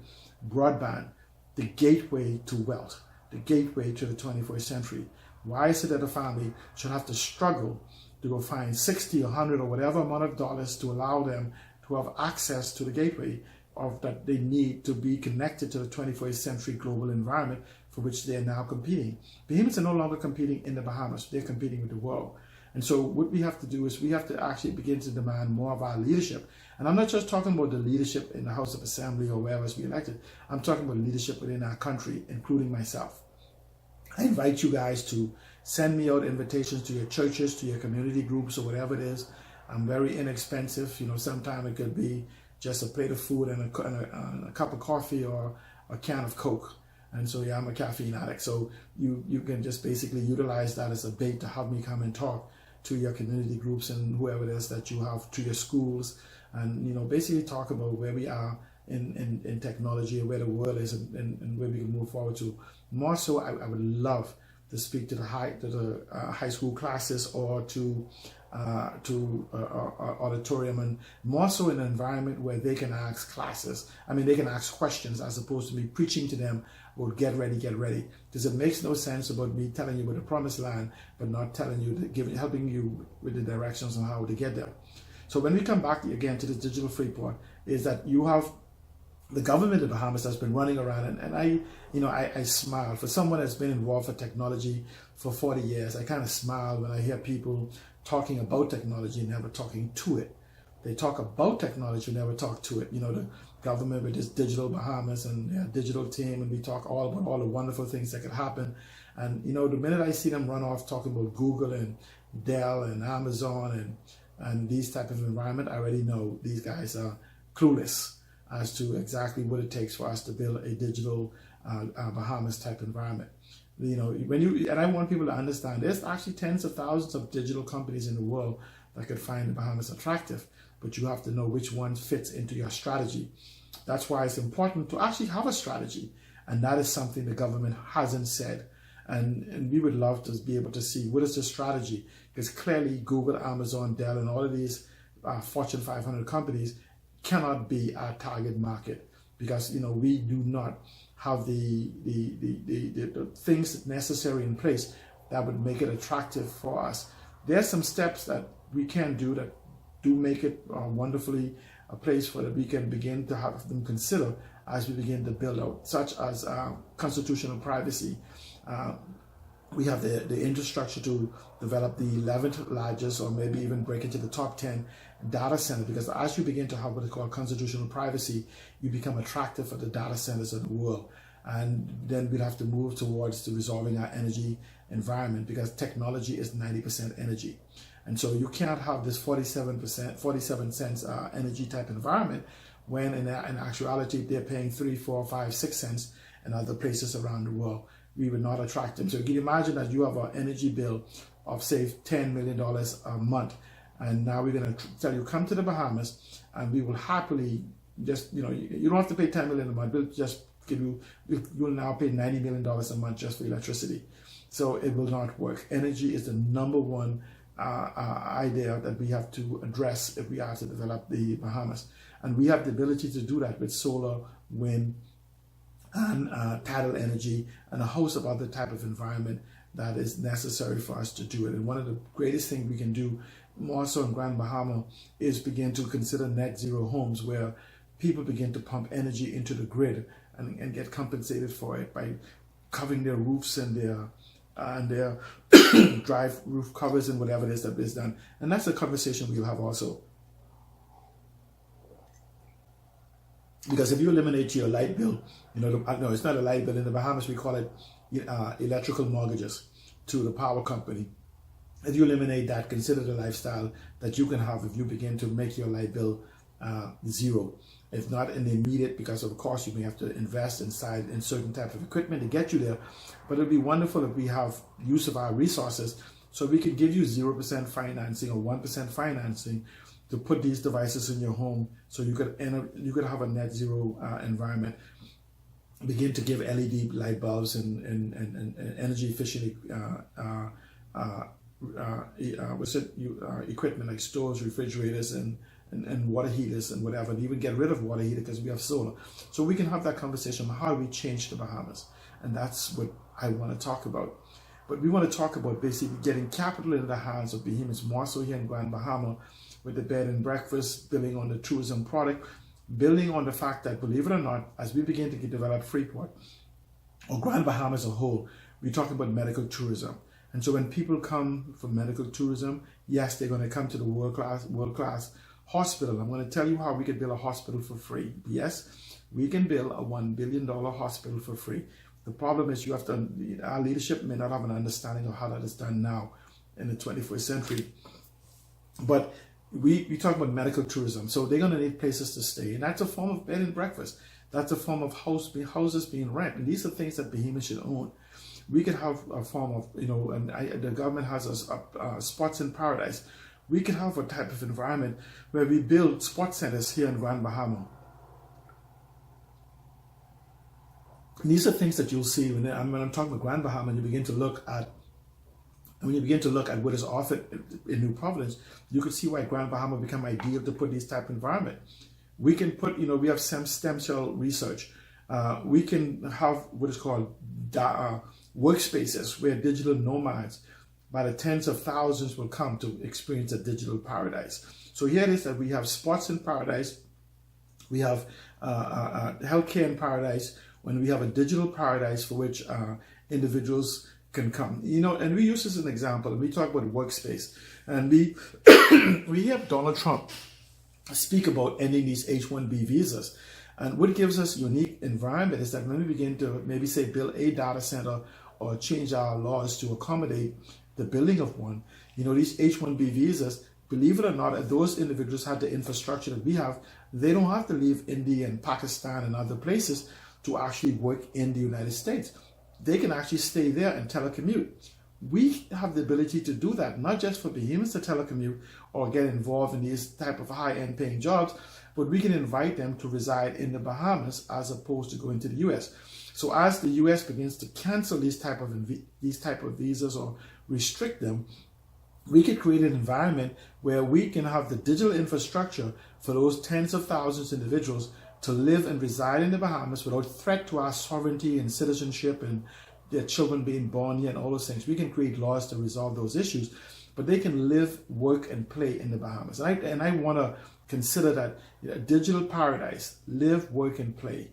broadband, the gateway to wealth, the gateway to the 21st century? Why is it that a family should have to struggle to go find 60 or 100 or whatever amount of dollars to allow them to have access to the gateway of that they need to be connected to the 21st century global environment for which they are now competing? Behemoths are no longer competing in the Bahamas, they're competing with the world. And so what we have to do is we have to actually begin to demand more of our leadership. And I'm not just talking about the leadership in the House of Assembly or wherever we elected. I'm talking about leadership within our country, including myself. I invite you guys to send me out invitations to your churches, to your community groups, or whatever it is. I'm very inexpensive. Sometimes it could be just a plate of food and a cup of coffee or a can of Coke. And so, yeah, I'm a caffeine addict. So you can just basically utilize that as a bait to have me come and talk to your community groups and whoever it is that you have, to your schools, and, basically talk about where we are in technology and where the world is and where we can move forward to. More so, I would love to speak to the high school classes or to auditorium, and more so in an environment where they can ask classes. They can ask questions as opposed to me preaching to them about get ready. Because it makes no sense about me telling you about the promised land, but not telling you, helping you with the directions on how to get there. So when we come back again to the digital free port, is that you have the government of the Bahamas has been running around, and I smile. For someone that's been involved for technology for 40 years, I kind of smile when I hear people talking about technology and never talking to it. They talk about technology, never talk to it. The government with this digital Bahamas and their digital team, and we talk all about all the wonderful things that could happen. And the minute I see them run off talking about Google and Dell and Amazon and these type of environment, I already know these guys are clueless as to exactly what it takes for us to build a digital Bahamas type environment. And I want people to understand there's actually tens of thousands of digital companies in the world that could find the Bahamas attractive, but you have to know which one fits into your strategy. That's why it's important to actually have a strategy, and that is something the government hasn't said. And we would love to be able to see what is the strategy, because clearly Google, Amazon, Dell, and all of these Fortune 500 companies cannot be our target market, because we do not have the things necessary in place that would make it attractive for us. There's some steps that we can do that do make it wonderfully a place where we can begin to have them consider as we begin to build out, such as constitutional privacy. We have the infrastructure to develop the 11th largest, or maybe even break into the top 10 data center, because as you begin to have what is called constitutional privacy, you become attractive for the data centers of the world. And then we'll have to move towards to resolving our energy environment, because technology is 90% energy. And so you cannot have this 47 cents energy type environment when in actuality they're paying 3, 4, 5, 6 cents in other places around the world. We would not attract them. So you can imagine that you have an energy bill of, say, $10 million a month. And now we're going to tell you, come to the Bahamas, and we will happily just, you don't have to pay $10 million a month. We'll just give you, you'll now pay $90 million a month just for electricity. So it will not work. Energy is the number one idea that we have to address if we are to develop the Bahamas. And we have the ability to do that with solar, wind, and tidal energy, and a host of other type of environment that is necessary for us to do it. And one of the greatest things we can do, more so in Grand Bahama, is begin to consider net zero homes, where people begin to pump energy into the grid and get compensated for it by covering their roofs and their and their drive roof covers and whatever it is that is done. And that's a conversation we'll have also. Because if you eliminate your light bill, no, it's not a light bill. In the Bahamas, we call it electrical mortgages to the power company. If you eliminate that, consider the lifestyle that you can have if you begin to make your light bill zero. If not in the immediate, because of course you may have to invest in certain type of equipment to get you there. But it'd be wonderful if we have use of our resources so we could give you 0% financing or 1% financing to put these devices in your home so you could have a net zero environment. Begin to give LED light bulbs and energy efficient equipment like stoves, refrigerators, and water heaters and whatever, and even get rid of water heater because we have solar. So we can have that conversation on how we change the Bahamas. And that's what I want to talk about. But we want to talk about basically getting capital in the hands of behemoths, more so here in Grand Bahama, with the bed and breakfast, building on the tourism product, building on the fact that, believe it or not, as we begin to develop Freeport, or Grand Bahama as a whole, we're talking about medical tourism. And so when people come for medical tourism, yes, they're going to come to the world-class hospital. I'm going to tell you how we could build a hospital for free. Yes, we can build a $1 billion hospital for free. The problem is our leadership may not have an understanding of how that is done now in the 21st century. But we talk about medical tourism. So they're going to need places to stay. And that's a form of bed and breakfast. That's a form of houses being rented. And these are things that behemoths should own. We could have a form of, and the government has a spots in paradise. We can have a type of environment where we build sports centers here in Grand Bahama. And these are things that you'll see when I'm talking about Grand Bahama, and you begin to look at what is offered in New Providence, you could see why Grand Bahama become ideal to put these type of environment. We can put, we have stem cell research. We can have what is called workspaces where digital nomads by the tens of thousands will come to experience a digital paradise. So here it is that we have sports in paradise, we have healthcare in paradise, when we have a digital paradise for which individuals can come. And we use this as an example, and we talk about workspace. And we have Donald Trump speak about ending these H-1B visas. And what gives us a unique environment is that when we begin to maybe say build a data center or change our laws to accommodate the building of one, these H-1B visas, believe it or not, if those individuals had the infrastructure that we have, they don't have to leave India and Pakistan and other places to actually work in the United States. They can actually stay there and telecommute. We have the ability to do that, not just for behemoths to telecommute or get involved in these type of high-end paying jobs, but we can invite them to reside in the Bahamas as opposed to going to the U.S. So as the U.S. begins to cancel these type of visas or restrict them, we could create an environment where we can have the digital infrastructure for those tens of thousands of individuals to live and reside in the Bahamas without threat to our sovereignty and citizenship and their children being born here and all those things. We can create laws to resolve those issues, but they can live, work, and play in the Bahamas. And I want to consider that a digital paradise, live, work, and play.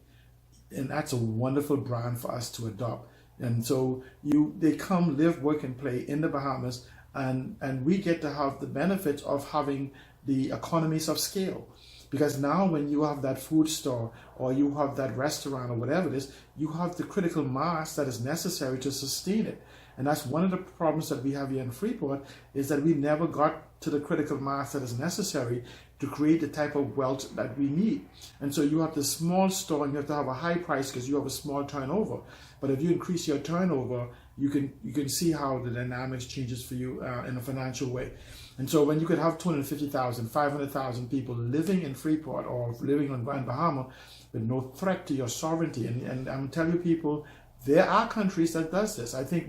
And that's a wonderful brand for us to adopt. And so they come, live, work, and play in the Bahamas, and we get to have the benefits of having the economies of scale. Because now when you have that food store or you have that restaurant or whatever it is, you have the critical mass that is necessary to sustain it. And that's one of the problems that we have here in Freeport, is that we never got to the critical mass that is necessary to create the type of wealth that we need. And so you have the small store and you have to have a high price because you have a small turnover. But if you increase your turnover, you can see how the dynamics changes for you in a financial way. And so when you could have 250,000, 500,000 people living in Freeport or living on Grand Bahama with no threat to your sovereignty, and I'm telling you people, there are countries that does this. I think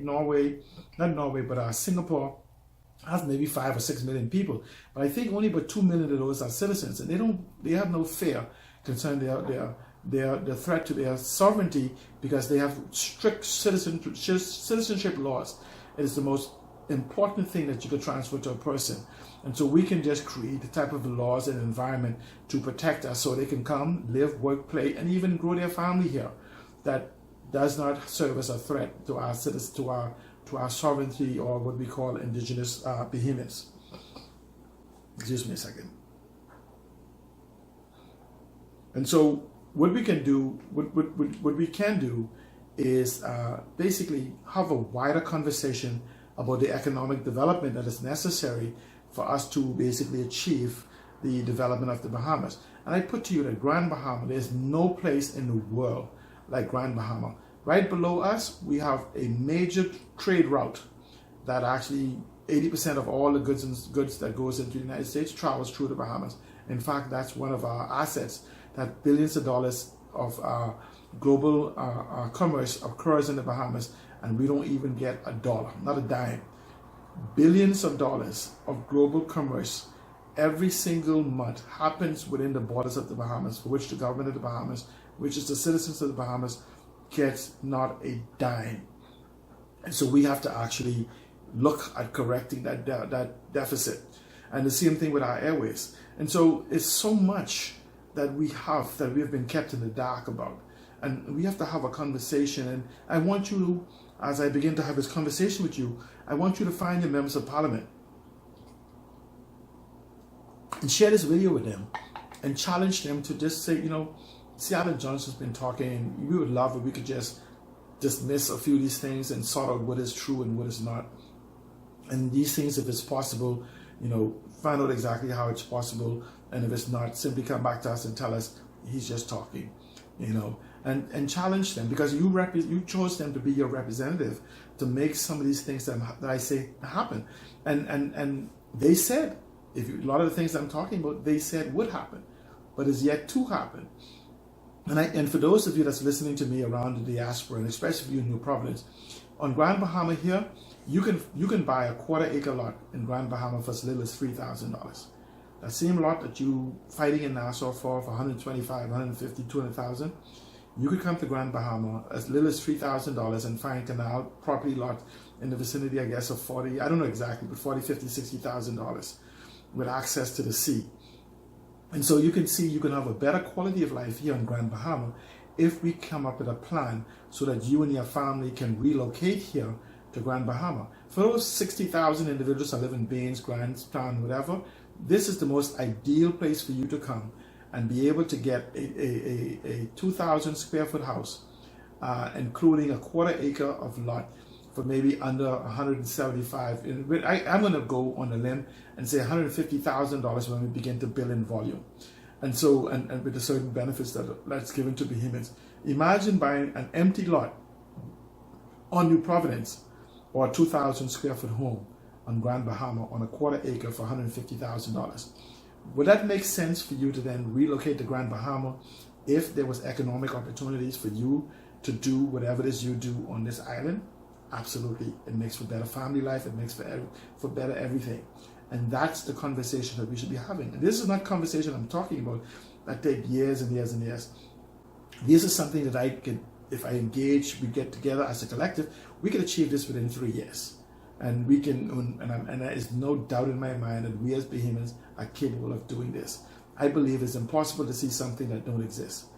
Singapore has maybe 5 or 6 million people, but I think only about 2 million of those are citizens, and they have no fear concerning their threat to their sovereignty because they have strict citizenship laws. It is the most important thing that you could transfer to a person. And so we can just create the type of laws and environment to protect us so they can come, live, work, play, and even grow their family here. That does not serve as a threat to our citizens, to our to our sovereignty, or what we call indigenous behemoths. Excuse me a second. And so what we can do, what we can do is basically have a wider conversation about the economic development that is necessary for us to basically achieve the development of the Bahamas. And I put to you that Grand Bahama, there's no place in the world like Grand Bahama. Right below us, we have a major trade route that actually 80% of all the goods that goes into the United States travels through the Bahamas. In fact, that's one of our assets, that billions of dollars of global commerce occurs in the Bahamas, and we don't even get a dollar, not a dime. Billions of dollars of global commerce every single month happens within the borders of the Bahamas, for which the government of the Bahamas, which is the citizens of the Bahamas, gets not a dime. And so we have to actually look at correcting that deficit. And the same thing with our airways. And so it's so much that we have been kept in the dark about. And we have to have a conversation. And I want you to, as I begin to have this conversation with you, I want you to find your members of parliament and share this video with them and challenge them to just say, you know, Seattle Johnson's been talking. We would love if we could just dismiss a few of these things and sort out what is true and what is not. And these things, if it's possible, you know, find out exactly how it's possible. And if it's not, simply come back to us and tell us he's just talking, you know, and challenge them, because you chose them to be your representative to make some of these things that I say happen. And they said, a lot of the things I'm talking about, they said would happen, but is yet to happen. And for those of you that's listening to me around the diaspora, and especially you in New Providence, on Grand Bahama here, you can buy a quarter-acre lot in Grand Bahama for as little as $3,000. That same lot that you fighting in Nassau for $125,000, $150,000, $200,000, you could come to Grand Bahama as little as $3,000 and find canal property lot in the vicinity, I guess, of $40,000, I don't know exactly, but $40,000, $50,000, $60,000 with access to the sea. And so you can see you can have a better quality of life here in Grand Bahama if we come up with a plan so that you and your family can relocate here to Grand Bahama. For those 60,000 individuals that live in Baines, Grandstown, whatever, this is the most ideal place for you to come and be able to get a 2,000 square foot house, including a quarter-acre of lot for maybe under $175,000. I'm going to go on a limb and say $150,000 when we begin to build in volume. And so, and with the certain benefits that's given to behemoths. Imagine buying an empty lot on New Providence or a 2,000 square foot home on Grand Bahama on a quarter-acre for $150,000. Would that make sense for you to then relocate to Grand Bahama if there was economic opportunities for you to do whatever it is you do on this island? Absolutely. It makes for better family life. It makes for better everything. And that's the conversation that we should be having. And this is not conversation I'm talking about that take years and years and years. This is something that I can, if I engage, we get together as a collective, we can achieve this within 3 years. And we can, and there is no doubt in my mind that we as behemoths are capable of doing this. I believe it's impossible to see something that don't exist.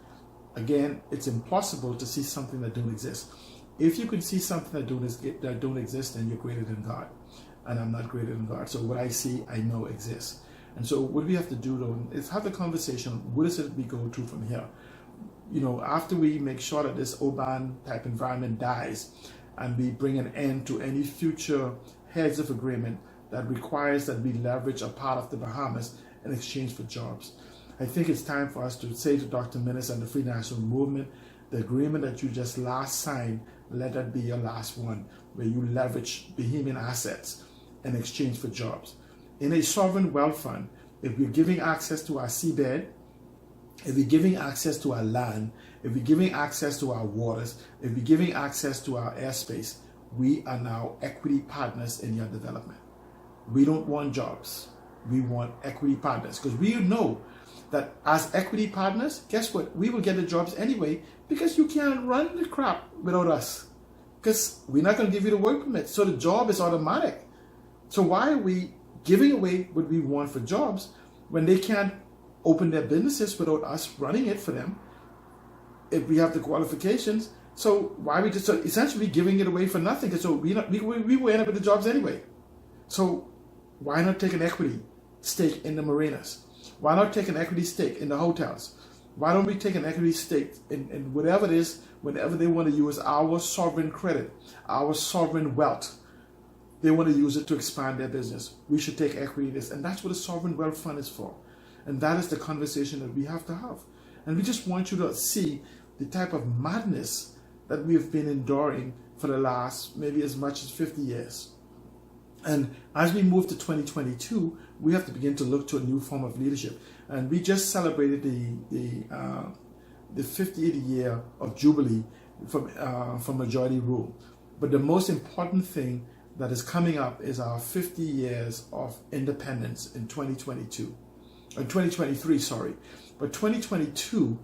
Again, it's impossible to see something that don't exist. If you can see something that don't exist, then you're greater than God. And I'm not greater than God. So what I see, I know exists. And so what we have to do, though, is have the conversation, what is it we go to from here? You know, after we make sure that this urban type environment dies, and we bring an end to any future heads of agreement that requires that we leverage a part of the Bahamas in exchange for jobs. I think it's time for us to say to Dr. Minnis and the Free National Movement, the agreement that you just last signed, let that be your last one, where you leverage Bahamian assets in exchange for jobs. In a sovereign wealth fund, if we're giving access to our seabed, if we're giving access to our land, if we're giving access to our waters, if we're giving access to our airspace, we are now equity partners in your development. We don't want jobs. We want equity partners, because we know that as equity partners, guess what? We will get the jobs anyway, because you can't run the crap without us, because we're not going to give you the work permit. So the job is automatic. So why are we giving away what we want for jobs when they can't open their businesses without us running it for them? If we have the qualifications, So why we just so essentially giving it away for nothing? Because so we will end up with the jobs anyway. So why not take an equity stake in the marinas? Why not take an equity stake in the hotels? Why don't we take an equity stake in whatever it is, whenever they want to use our sovereign credit, our sovereign wealth? They want to use it to expand their business. We should take equity in this. And that's what a sovereign wealth fund is for. And that is the conversation that we have to have. And we just want you to see the type of madness that we have been enduring for the last maybe as much as 50 years. And as we move to 2022, we have to begin to look to a new form of leadership. And we just celebrated the 50th year of Jubilee from Majority Rule. But the most important thing that is coming up is our 50 years of independence in 2023, sorry. But 2022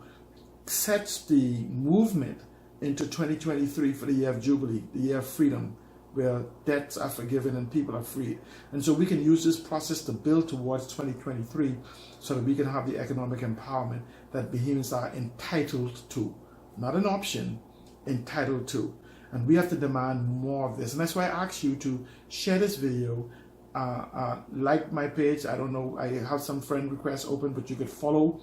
sets the movement into 2023 for the year of Jubilee, the year of freedom, where debts are forgiven and people are freed. And so we can use this process to build towards 2023 so that we can have the economic empowerment that Bahamians are entitled to. Not an option, entitled to. And we have to demand more of this. And that's why I ask you to share this video, like my page. I don't know, I have some friend requests open, but you could follow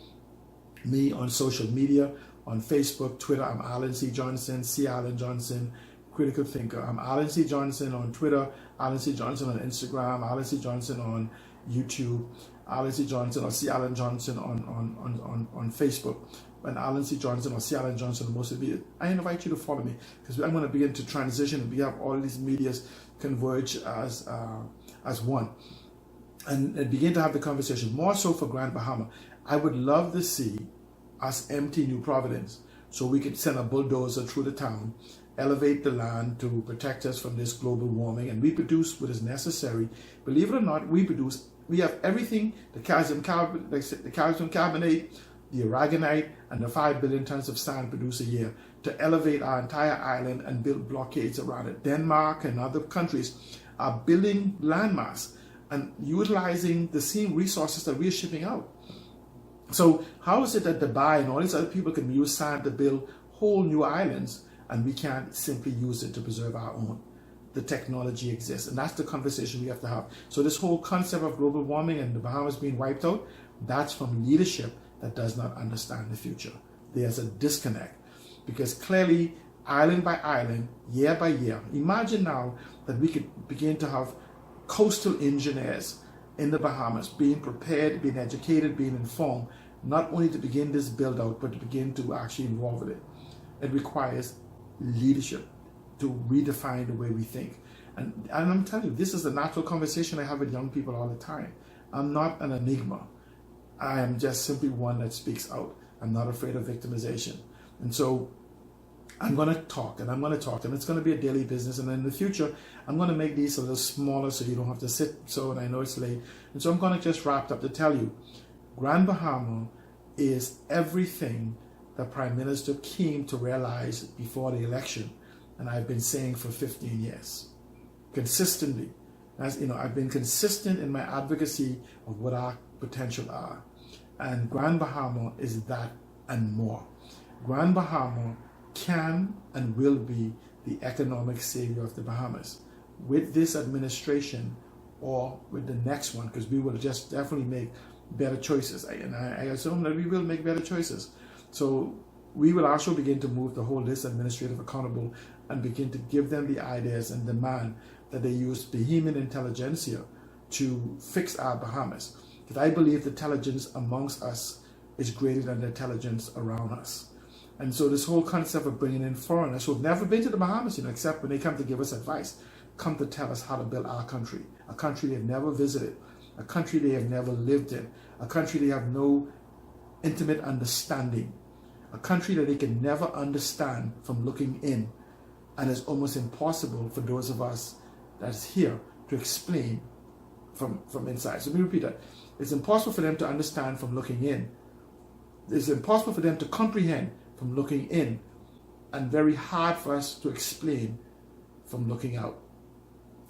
me on social media, on Facebook, Twitter. I'm Alan C. Johnson, C. Alan Johnson, Critical Thinker. I'm Alan C. Johnson on Twitter, Alan C. Johnson on Instagram, Alan C. Johnson on YouTube, Alan C. Johnson or C. Alan Johnson on Facebook, and Alan C. Johnson or C. Alan Johnson on most of it. I invite you to follow me because I'm going to begin to transition and we have all these medias converge as one and begin to have the conversation more so for Grand Bahama. I would love to see us empty New Providence so we could send a bulldozer through the town, elevate the land to protect us from this global warming, and we produce what is necessary. Believe it or not, we have everything, the calcium carbonate, the aragonite, and the 5 billion tons of sand produced a year to elevate our entire island and build blockades around it. Denmark and other countries are building landmass and utilizing the same resources that we're shipping out. So how is it that Dubai and all these other people can use sand to build whole new islands and we can't simply use it to preserve our own? The technology exists, and that's the conversation we have to have. So this whole concept of global warming and the Bahamas being wiped out, that's from leadership that does not understand the future. There's a disconnect because clearly, island by island, year by year, imagine now that we could begin to have coastal engineers in the Bahamas being prepared, being educated, being informed, not only to begin this build out, but to begin to actually involve with it. It requires leadership to redefine the way we think. And I'm telling you, this is a natural conversation I have with young people all the time. I'm not an enigma. I am just simply one that speaks out. I'm not afraid of victimization. And so I'm going to talk, and I'm going to talk, and it's going to be a daily business. And in the future, I'm going to make these a little smaller so you don't have to sit so, and I know it's late. And so I'm going to just wrap up to tell you, Grand Bahama is everything the Prime Minister came to realize before the election. And I've been saying for 15 years, consistently. As you know, I've been consistent in my advocacy of what our potential are. And Grand Bahama is that and more. Grand Bahama can and will be the economic savior of the Bahamas. With this administration or with the next one, because we will just definitely make better choices. And I assume that we will make better choices. So we will also begin to move to hold this administrative accountable and begin to give them the ideas and demand that they use Bahamian intelligentsia to fix our Bahamas. Because I believe the intelligence amongst us is greater than the intelligence around us. And so this whole concept of bringing in foreigners who have never been to the Bahamas, except when they come to give us advice, come to tell us how to build our country, a country they've never visited, a country they have never lived in, a country they have no intimate understanding, a country that they can never understand from looking in, and it's almost impossible for those of us that's here to explain from inside. So let me repeat that. It's impossible for them to understand from looking in. It's impossible for them to comprehend from looking in, and very hard for us to explain from looking out,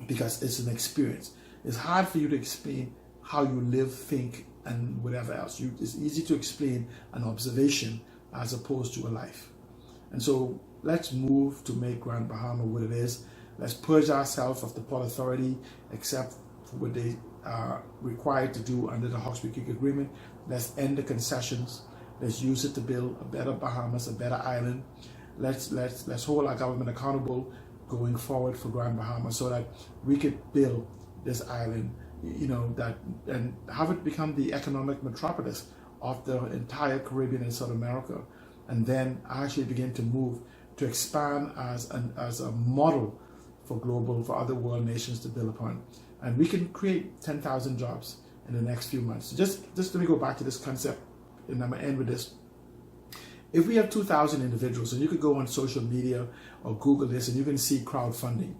because it's an experience. It's hard for you to explain how you live, think, and whatever else. It's easy to explain an observation as opposed to a life. And so let's move to make Grand Bahama what it is. Let's purge ourselves of the Port Authority, except for what they are required to do under the Hawkesbury Creek Agreement. Let's end the concessions. Let's use it to build a better Bahamas, a better island. Let's hold our government accountable going forward for Grand Bahama, so that we could build this island, that and have it become the economic metropolis of the entire Caribbean and South America, and then actually begin to move to expand as a model for other world nations to build upon. And we can create 10,000 jobs in the next few months. So just let me go back to this concept, and I'm going to end with this. If we have 2,000 individuals, and you could go on social media or Google this, and you can see crowdfunding,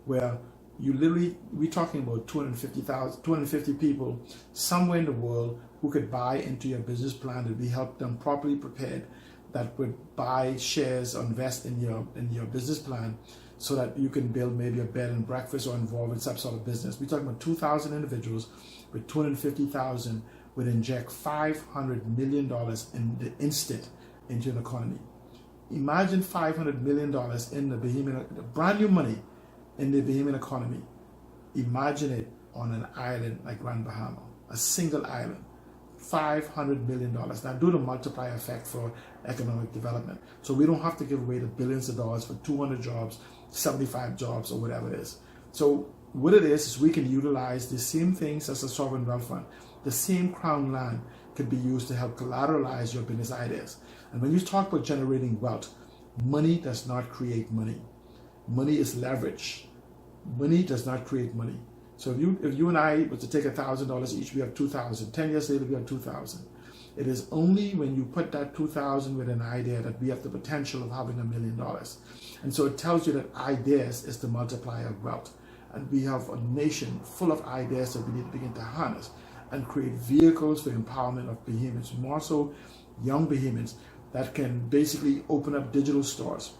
where we're talking about 250 people somewhere in the world who could buy into your business plan, that we help them properly prepared, that would buy shares or invest in your business plan, so that you can build maybe a bed and breakfast or involve in some sort of business. We're talking about 2,000 individuals with 250,000 would inject $500 million in the instant into an economy. Imagine $500 million in the Bahamian, brand new money in the Bahamian economy. Imagine it on an island like Grand Bahama, a single island. $500 million. Now do the multiplier effect for economic development. So we don't have to give away the billions of dollars for 200 jobs, 75 jobs, or whatever it is. So what it is we can utilize the same things as a sovereign wealth fund. The same crown land could be used to help collateralize your business ideas. And when you talk about generating wealth, money does not create money. Money is leverage. Money does not create money. So if you and I were to take $1,000 each, we have 2,000. 10 years later, we have 2,000. It is only when you put that 2,000 with an idea that we have the potential of having $1 million. And so it tells you that ideas is the multiplier of wealth. And we have a nation full of ideas that we need to begin to harness and create vehicles for empowerment of Bahamians, more so young Bahamians, that can basically open up digital stores.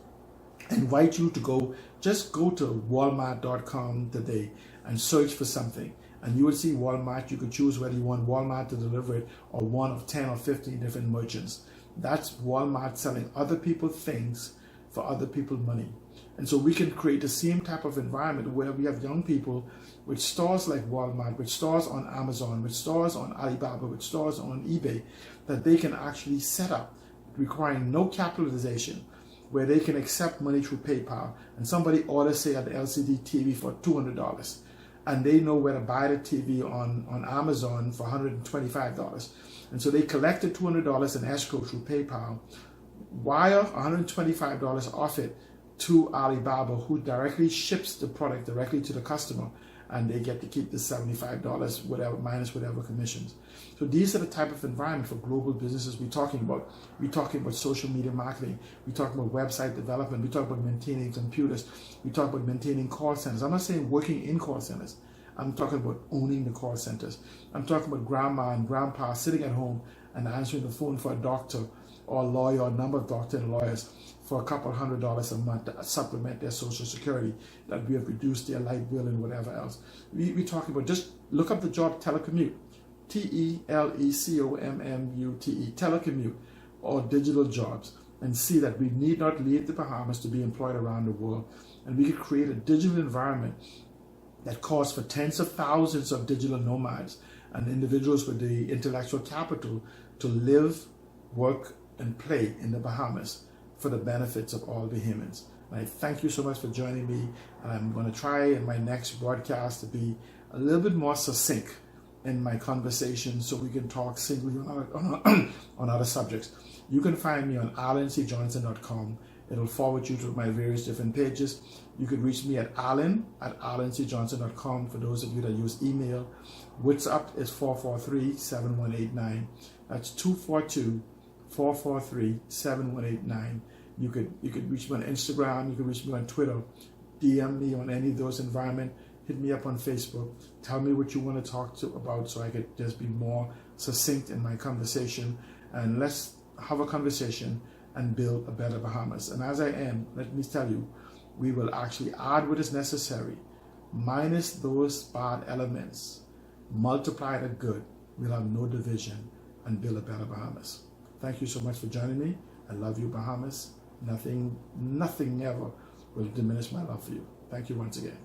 I invite you to just go to walmart.com today and search for something, and you will see Walmart. You could choose whether you want Walmart to deliver it or one of 10 or 15 different merchants. That's Walmart selling other people things for other people money. And so we can create the same type of environment where we have young people with stores like Walmart, with stores on Amazon, with stores on Alibaba, with stores on eBay, that they can actually set up, requiring no capitalization, where they can accept money through PayPal, and somebody orders, say, an LCD TV for $200, and they know where to buy the TV on Amazon for $125. And so they collected $200 in escrow through PayPal, wire $125 off it to Alibaba, who directly ships the product directly to the customer, and they get to keep the $75, whatever, minus whatever commissions. So these are the type of environment for global businesses we're talking about. We're talking about social media marketing. We're talking about website development. We're talking about maintaining computers. We're talking about maintaining call centers. I'm not saying working in call centers. I'm talking about owning the call centers. I'm talking about grandma and grandpa sitting at home and answering the phone for a doctor or a lawyer, or a number of doctors and lawyers, for a couple $100 a month to supplement their Social Security, that we have reduced their light bill and whatever else. We're talking about, just look up the job telecommute, TELECOMMUTE, telecommute, or digital jobs, and see that we need not leave the Bahamas to be employed around the world. And we could create a digital environment that calls for tens of thousands of digital nomads and individuals with the intellectual capital to live, work, and play in the Bahamas for the benefits of all Bahamians. And I thank you so much for joining me, and I'm going to try in my next broadcast to be a little bit more succinct in my conversation, so we can talk singly on other subjects. You can find me on alancjohnson.com. It'll forward you to my various different pages. You can reach me at alan@alancjohnson.com for those of you that use email. WhatsApp is 443-7189. That's 242-443-7189. You could reach me on Instagram. You can reach me on Twitter. DM me on any of those environments. Hit me up on Facebook. Tell me what you want to talk about, so I could just be more succinct in my conversation. And let's have a conversation and build a better Bahamas. And as I am, let me tell you, we will actually add what is necessary, minus those bad elements, multiply the good. We'll have no division and build a better Bahamas. Thank you so much for joining me. I love you, Bahamas. nothing ever will diminish my love for you. Thank you once again.